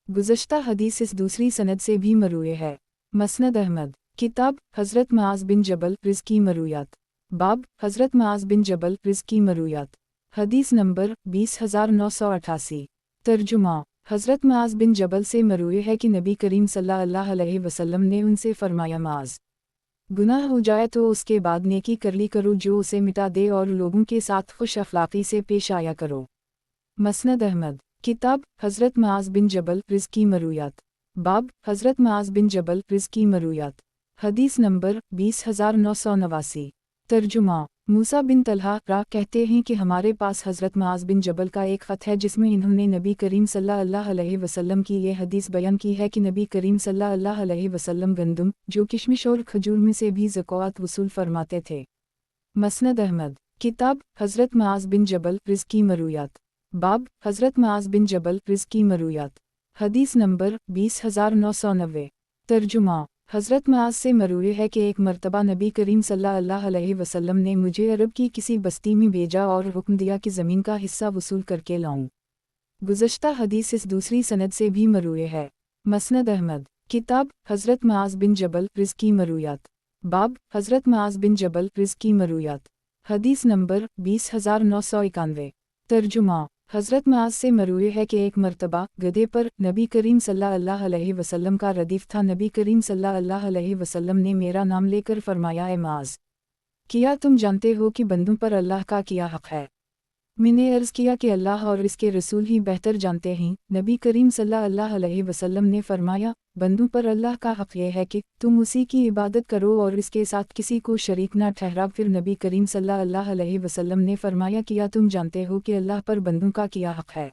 S1: گزشتہ حدیث اس دوسری سند سے بھی مروی ہے۔ مسند احمد، کتاب حضرت معاذ بن جبل رزق کی مرویات، باب حضرت معاذ بن جبل رزق کی مرویات، حدیث نمبر 20988۔ ترجمہ، حضرت معاذ بن جبل سے مروی ہے کہ نبی کریم صلی اللہ علیہ وسلم نے ان سے فرمایا، معاذ گناہ ہو جائے تو اس کے بعد نیکی کرلی کرو جو اسے مٹا دے اور لوگوں کے ساتھ خوش اخلاقی سے پیش آیا کرو۔ مسند احمد، کتاب حضرت معاذ بن جبل رزق کی مرویات، باب حضرت معاذ بن جبل رزق کی مرویات، حدیث نمبر 20989۔ ترجمہ، موسیٰ بن طلحہ کہتے ہیں کہ ہمارے پاس حضرت معاذ بن جبل کا ایک خط ہے جس میں انہوں نے نبی کریم صلی اللہ علیہ وسلم کی یہ حدیث بیان کی ہے کہ نبی کریم صلی اللہ علیہ وسلم گندم جو کشمش اور کھجور میں سے بھی زکوٰۃ وصول فرماتے تھے۔ مسند احمد، کتاب حضرت معاذ بن جبل رزق کی مرویات، باب حضرت معاذ بن جبل رزق کی مرویات، حدیث نمبر 20990۔ ترجمہ، حضرت معاذ سے مروی ہے کہ ایک مرتبہ نبی کریم صلی اللہ علیہ وسلم نے مجھے عرب کی کسی بستی میں بھیجا اور حکم دیا کہ زمین کا حصہ وصول کر کے لاؤں۔ گزشتہ حدیث اس دوسری سند سے بھی مروی ہے۔ مسند احمد، کتاب حضرت معاذ بن جبل رزق کی مرویات، باب حضرت معاذ بن جبل رزق کی مرویات، حدیث نمبر 20991۔ ترجمہ، حضرت معاذ سے مروی ہے کہ ایک مرتبہ گدھے پر نبی کریم صلی اللہ علیہ وسلم کا ردیف تھا۔ نبی کریم صلی اللہ علیہ وسلم نے میرا نام لے کر فرمایا، اے معاذ، کیا تم جانتے ہو کہ بندوں پر اللہ کا کیا حق ہے؟ میں نے عرض کیا کہ اللہ اور اس کے رسول ہی بہتر جانتے ہیں۔ نبی کریم صلی اللہ علیہ وسلم نے فرمایا، بندوں پر اللہ کا حق یہ ہے کہ تم اسی کی عبادت کرو اور اس کے ساتھ کسی کو شریک نہ ٹھہراؤ۔ پھر نبی کریم صلی اللہ علیہ وسلم نے فرمایا، کیا تم جانتے ہو کہ اللہ پر بندوں کا کیا حق ہے؟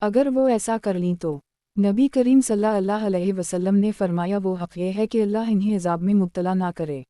S1: اگر وہ ایسا کر لیں تو نبی کریم صلی اللہ علیہ وسلم نے فرمایا، وہ حق یہ ہے کہ اللہ انہیں عذاب میں مبتلا نہ کرے۔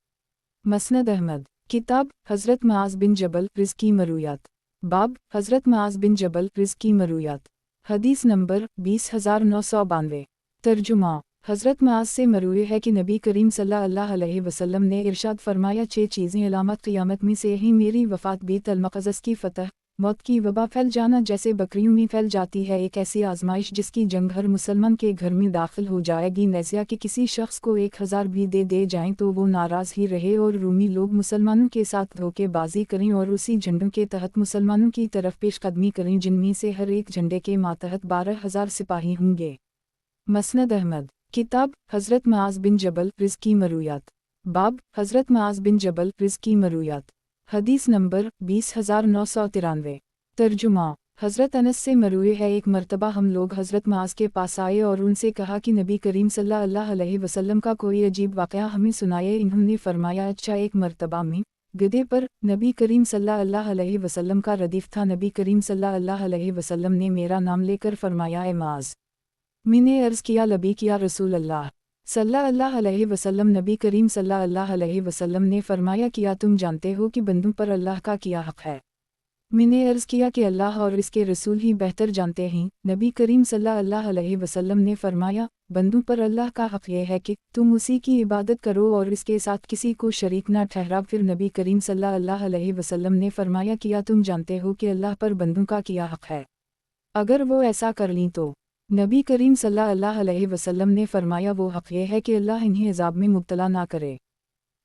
S1: مسند احمد، کتاب حضرت معاذ بن جبل رض کی مرویات، باب حضرت معاذ بن جبل رض کی مرویات، حدیث نمبر 20992۔ ترجمہ، حضرت معاذ سے مروی ہے کہ نبی کریم صلی اللہ علیہ وسلم نے ارشاد فرمایا، 6 چیزیں علامت قیامت میں سے ہی میری وفات، بیت المقدس کی فتح، موت کی وبا پھیل جانا جیسے بکریوں میں پھیل جاتی ہے، ایک ایسی آزمائش جس کی جنگ ہر مسلمان کے گھر میں داخل ہو جائے گی، نیزیا کہ کسی شخص کو 1000 بھی دے جائیں تو وہ ناراض ہی رہے، اور رومی لوگ مسلمانوں کے ساتھ دھوکے بازی کریں اور اسی جھنڈوں کے تحت مسلمانوں کی طرف پیش قدمی کریں، جن میں سے ہر ایک جھنڈے کے ماتحت 12,000 سپاہی ہوں گے۔ مسند احمد، کتاب حضرت معاذ بن جبل رض کی مرویات، باب حضرت معاذ بن جبل رض کی مرویات، حدیث نمبر 20993۔ ترجمہ، حضرت انس سے مروی ہے، ایک مرتبہ ہم لوگ حضرت معاذ کے پاس آئے اور ان سے کہا کہ نبی کریم صلی اللہ علیہ وسلم کا کوئی عجیب واقعہ ہمیں سنائے۔ انہوں نے فرمایا، اچھا، ایک مرتبہ میں گدھے پر نبی کریم صلی اللہ علیہ وسلم کا ردیف تھا۔ نبی کریم صلی اللہ علیہ وسلم نے میرا نام لے کر فرمایا، اے معاذ۔ میں نے عرض کیا، لبیک یا رسول اللہ صلی اللہ علیہ وسلم۔ نبی کریم صلی اللہ علیہ وسلم نے فرمایا، کیا تم جانتے ہو کہ بندوں پر اللہ کا کیا حق ہے؟ میں نے عرض کیا کہ اللہ اور اس کے رسول ہی بہتر جانتے ہیں۔ نبی کریم صلی اللہ علیہ وسلم نے فرمایا، بندوں پر اللہ کا حق یہ ہے کہ تم اسی کی عبادت کرو اور اس کے ساتھ کسی کو شریک نہ ٹھہراؤ۔ پھر نبی کریم صلی اللہ علیہ وسلم نے فرمایا، کیا تم جانتے ہو کہ اللہ پر بندوں کا کیا حق ہے؟ اگر وہ ایسا کر لیں تو نبی کریم صلی اللہ علیہ وسلم نے فرمایا، وہ حق یہ ہے کہ اللہ انہیں عذاب میں مبتلا نہ کرے۔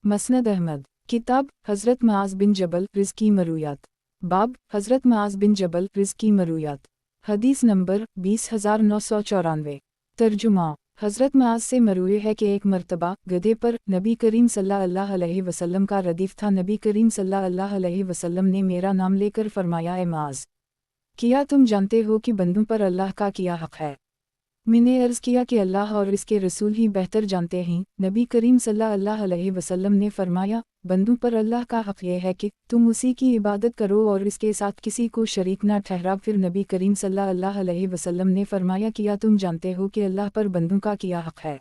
S1: مسند احمد، کتاب حضرت معاذ بن جبل رض کی مرویات، باب حضرت معاذ بن جبل رض کی مرویات، حدیث نمبر 20994۔ ترجمہ، حضرت معاذ سے مروی ہے کہ ایک مرتبہ گدھے پر نبی کریم صلی اللہ علیہ وسلم کا ردیف تھا۔ نبی کریم صلی اللہ علیہ وسلم نے میرا نام لے کر فرمایا، اے معاذ، کیا تم جانتے ہو کہ بندوں پر اللہ کا کیا حق ہے؟ میں نے عرض کیا کہ اللہ اور اس کے رسول ہی بہتر جانتے ہیں۔ نبی کریم صلی اللہ علیہ وسلم نے فرمایا، بندوں پر اللہ کا حق یہ ہے کہ تم اسی کی عبادت کرو اور اس کے ساتھ کسی کو شریک نہ ٹھہراؤ۔ پھر نبی کریم صلی اللہ علیہ وسلم نے فرمایا، کیا تم جانتے ہو کہ اللہ پر بندوں کا کیا حق ہے؟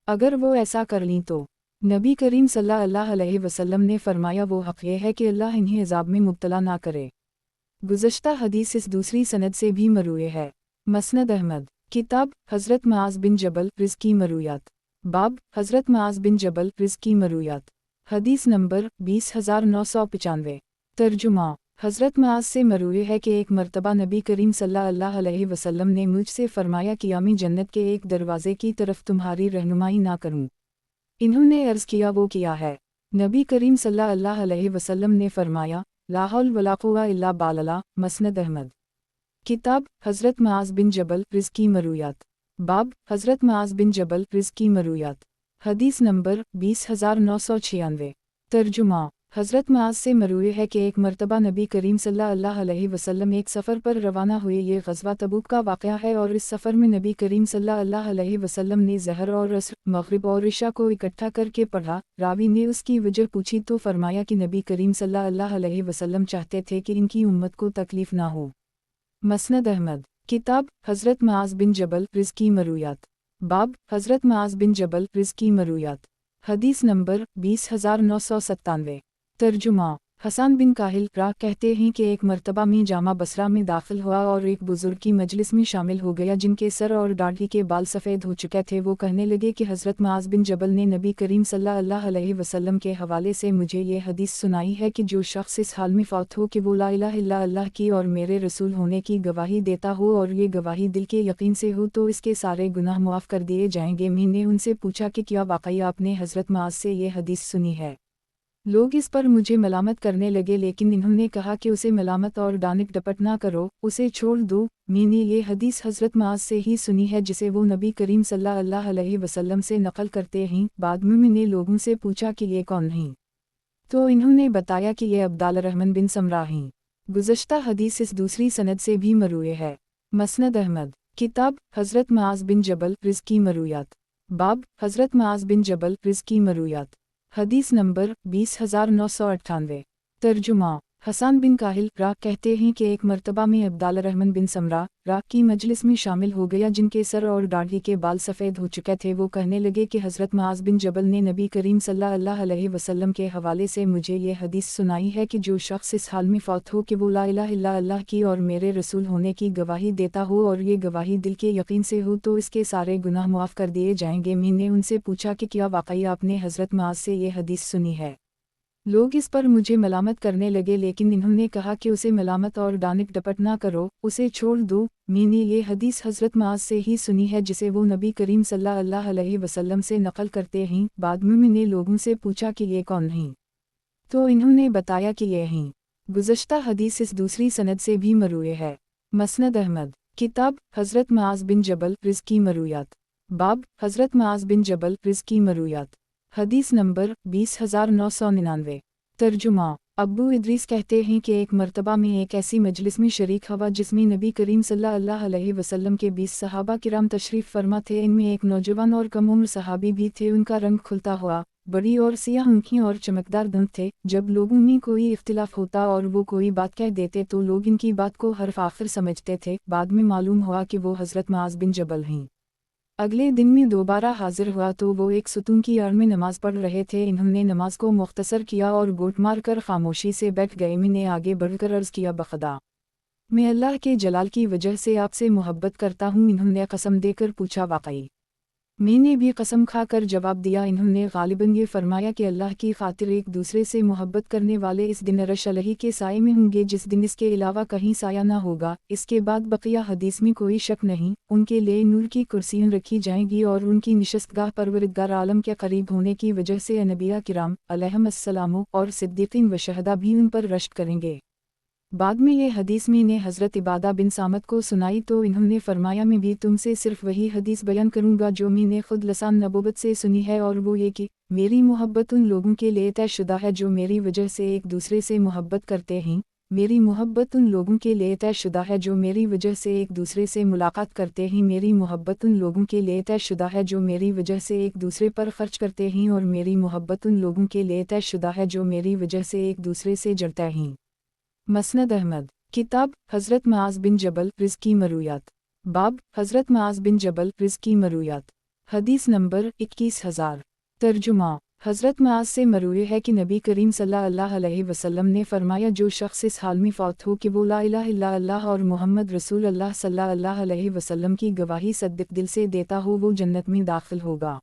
S1: اگر وہ ایسا کر لیں تو نبی کریم صلی اللہ علیہ وسلم نے فرمایا، وہ حق یہ ہے کہ اللہ انہیں عذاب میں مبتلا نہ کرے۔ گزشتہ حدیث اس دوسری سند سے بھی مروی ہے۔ مسند احمد، کتاب حضرت معاذ بن جبل رض کی مرویات، باب حضرت معاذ بن جبل رض کی مرویات، حدیث نمبر 20995۔ ترجمہ، حضرت معاذ سے مروی ہے کہ ایک مرتبہ نبی کریم صلی اللہ علیہ وسلم نے مجھ سے فرمایا، قیامی جنت کے ایک دروازے کی طرف تمہاری رہنمائی نہ کروں؟ انہوں نے عرض کیا، وہ کیا ہے؟ نبی کریم صلی اللہ علیہ وسلم نے فرمایا، لا حول ولا قوة الا باللہ۔ مسند احمد، کتاب حضرت معاذ بن جبل رض کی مرویات، باب حضرت معاذ بن جبل رض کی مرویات، حدیث نمبر 20996۔ ترجمہ، حضرت معاذ سے مروی ہے کہ ایک مرتبہ نبی کریم صلی اللہ علیہ وسلم ایک سفر پر روانہ ہوئے۔ یہ غزوہ تبوک کا واقعہ ہے اور اس سفر میں نبی کریم صلی اللہ علیہ وسلم نے ظہر اور عصر، مغرب اور عشاء کو اکٹھا کر کے پڑھا۔ راوی نے اس کی وجہ پوچھی تو فرمایا کہ نبی کریم صلی اللہ علیہ وسلم چاہتے تھے کہ ان کی امت کو تکلیف نہ ہو۔ مسند احمد، کتاب حضرت معاذ بن جبل رض کی مرویات، باب حضرت معاذ بن جبل رض کی مرویات، حدیث نمبر 20997۔ ترجمہ، حسان بن کاہل راہ کہتے ہیں کہ ایک مرتبہ میں جامع بصرہ میں داخل ہوا اور ایک بزرگ کی مجلس میں شامل ہو گیا جن کے سر اور داڑھی کے بال سفید ہو چکے تھے۔ وہ کہنے لگے کہ حضرت معاذ بن جبل نے نبی کریم صلی اللہ علیہ وسلم کے حوالے سے مجھے یہ حدیث سنائی ہے کہ جو شخص اس حال میں فوت ہو کہ وہ لا الہ الا اللہ کی اور میرے رسول ہونے کی گواہی دیتا ہو اور یہ گواہی دل کے یقین سے ہو تو اس کے سارے گناہ معاف کر دیے جائیں گے۔ میں نے ان سے پوچھا کہ کیا واقعی آپ نے حضرت معاذ سے یہ حدیث سنی ہے؟ लोग इस पर मुझे मलामत करने लगे, लेकिन इन्होंने कहा कि उसे मलामत और डांट डपट ना करो, उसे छोड़ दो। मैंने ये हदीस हज़रत मुआज़ से ही सुनी है, जिसे वो नबी करीम सल्लल्लाहु अलैहि वसल्लम से नकल करते हैं। बाद में मैंने लोगों से पूछा कि ये कौन हैं, तो इन्होंने बताया कि ये अब्दुल रहमान बिन समरा हैं। गुज़श्ता हदीस इस दूसरी सनद से भी मरूए है। मसनद अहमद, किताब हज़रत मुआज़ बिन जबल रिज़्क़ की मरूयात, बाब हज़रत मुआज़ बिन जबल रिज़्क़ की मरूयात। हदीस नंबर 20998। तर्जुमा हसन बिन काहिल रा कहते हैं कि एक मर्तबा में अब्दुल रहमान बिन समरा रा की मजलिस में शामिल हो गया, जिनके सर और दाढ़ी के बाल सफ़ेद हो चुके थे। वो कहने लगे कि हज़रत मुआज़ बिन जबल ने नबी करीम सल्लल्लाहु अलैहि वसल्लम के हवाले से मुझे ये हदीस सुनाई है कि जो शख्स इस हाल में फौत हो कि वो ला इलाहा इल्लल्लाह की और मेरे रसूल होने की गवाही देता हो, और ये गवाही दिल के यकीन से हो, तो इसके सारे गुनाह मुआफ़ कर दिए जाएंगे। मैंने उनसे पूछा कि क्या वाकई आपने हज़रत मुआज़ से ये हदीस सुनी है? लोग इस पर मुझे मलामत करने लगे, लेकिन इन्होंने कहा कि उसे मलामत और डांट डपट ना करो, उसे छोड़ दो। मैंने ये हदीस हज़रत मुआज़ से ही सुनी है, जिसे वो नबी करीम सल्लल्लाहु अलैहि वसल्लम से नकल करते हैं। बाद में मैंने लोगों से पूछा कि ये कौन हैं, तो इन्होंने बताया कि ये हैं। गुज़श्ता हदीस इस दूसरी सनद से भी मरूए है। मसनद अहमद, किताब हज़रत मुआज़ बिन जबल रिज़्क़ की मरूयात, बाब हज़रत मुआज़ बिन जबल रिज़्क़ की मरूयात। हदीस नंबर 20999। तर्जुमा अब्बू इदरीस कहते हैं कि एक मर्तबा में एक ऐसी मजलिस में शरीक हुआ जिसमें नबी करीम सल्लल्लाहु अलैहि वसल्लम के 20 सहाबा किराम तशरीफ़ फरमा थे। इनमें एक नौजवान और कम उम्र सहाबी भी थे। उनका रंग खुलता हुआ, बड़ी और सियाह आँखें और चमकदार दंत थे। जब लोगों में कोई इख्तिलाफ होता और वो कोई बात कह देते तो लोग इनकी बात को हर्फ आखिर समझते थे। बाद में मालूम हुआ कि वो हज़रत मुआज़ बिन जबल हैं। अगले दिन में दोबारा हाजिर हुआ तो वो एक सुतून की आड़ में नमाज पढ़ रहे थे। इन्होंने नमाज को मुख्तसर किया और गोट मार कर खामोशी से बैठ गए। मैंने आगे बढ़कर अर्ज़ किया, बखदा मैं अल्लाह के जलाल की वजह से आपसे मोहब्बत करता हूँ। इन्होंने कसम देकर पूछा, वाकई? मैंने भी कसम खाकर जवाब दिया। इन्होंने गालिबन ये फरमाया कि अल्लाह की खातिर एक दूसरे से मोहब्बत करने वाले इस दिन अर्श अलही के साए में होंगे, जिस दिन इसके अलावा कहीं साया ना होगा। इसके बाद बकिया हदीस में कोई शक नहीं, उनके लिए नूर की कुर्सियाँ रखी जाएंगी और उनकी निशस्तगाह परवरदिगार आलम के करीब होने की वजह से अनबिया किराम अलैहिमुस्सलाम और सिद्दीकीन व शहदा भी उन पर रश्क करेंगे। बाद में ये हदीस मैंने हज़रत इबादा बिन सामत को सुनाई तो इन्होंने फरमाया, मैं भी तुमसे सिर्फ वही हदीस बयान करूँगा जो मैंने खुद लसान नबूवत से सुनी है, और वो ये कि मेरी मोहब्बत उन लोगों के लिए तयशुदा है जो मेरी वजह से एक दूसरे से मोहब्बत करते हैं। मेरी मोहब्बत उन लोगों के लिए तयशुदा है जो मेरी वजह से एक दूसरे से मुलाकात करते हैं। मेरी मोहब्बत उन लोगों के लिए तयशुदा है जो मेरी वजह से एक दूसरे पर खर्च करते हैं, और मेरी मोहब्बत उन लोगों के लिए तयशुदा है जो मेरी वजह से एक दूसरे से जड़ते हैं। मसनद अहमद, किताब हज़रत मुआज़ बिन जबल रिज़्क़ की मरूयात, बाब हज़रत मुआज़ बिन जबल रिज़्क़ की मरूयात। हदीस नंबर 21000। तर्जुमा हज़रत मुआज़ से मरूए है कि नबी करीम सल्लल्लाहु अलैहि वसल्लम ने फरमाया, जो शख्स इस हाल में फौत हो कि वो ला इलाहा इल्लल्लाह और मोहम्मद रसूल अल्लाह सल्लल्लाहु अलैहि वसल्लम की गवाही सद्दिक़ दिल से देता हो, वो जन्नत में दाखिल होगा।